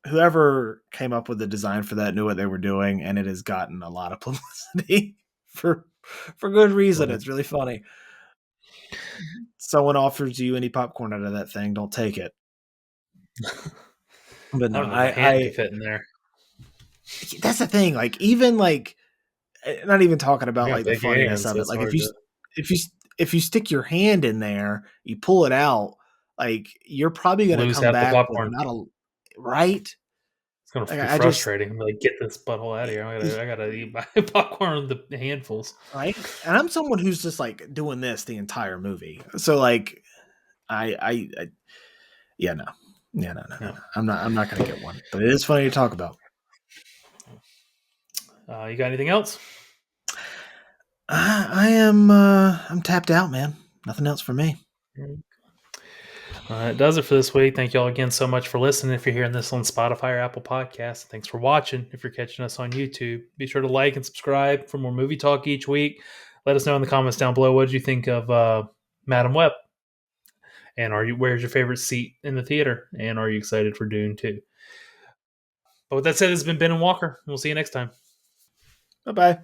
whoever came up with the design for that knew what they were doing, and it has gotten a lot of publicity for good reason. Love it. It's really funny. Someone offers you any popcorn out of that thing, don't take it. But I no, don't know if my hand could fit in there. that's the thing. Like even like not even talking I about got like the big funniness hands, of so it. it's Like hard to. if you if you stick your hand in there, you pull it out, like you're probably gonna Lose come half the back with popcorn. not a right. It's gonna Like be I just frustrating. I'm like, get this butthole out of here. I gotta eat my popcorn with the handfuls. right, and I'm someone who's just like doing this the entire movie. So like I yeah no yeah No. no. I'm not gonna get one, but it is funny to talk about. You got anything else? I am I'm tapped out, man. Nothing else for me. That does it for this week. Thank you all again so much for listening. If you're hearing this on Spotify or Apple Podcasts, thanks for watching. If you're catching us on YouTube, be sure to like and subscribe for more movie talk each week. Let us know in the comments down below what did you think of Madam Web, and where's your favorite seat in the theater, and are you excited for Dune 2? But with that said, this has been Ben and Walker. We'll see you next time. Bye bye.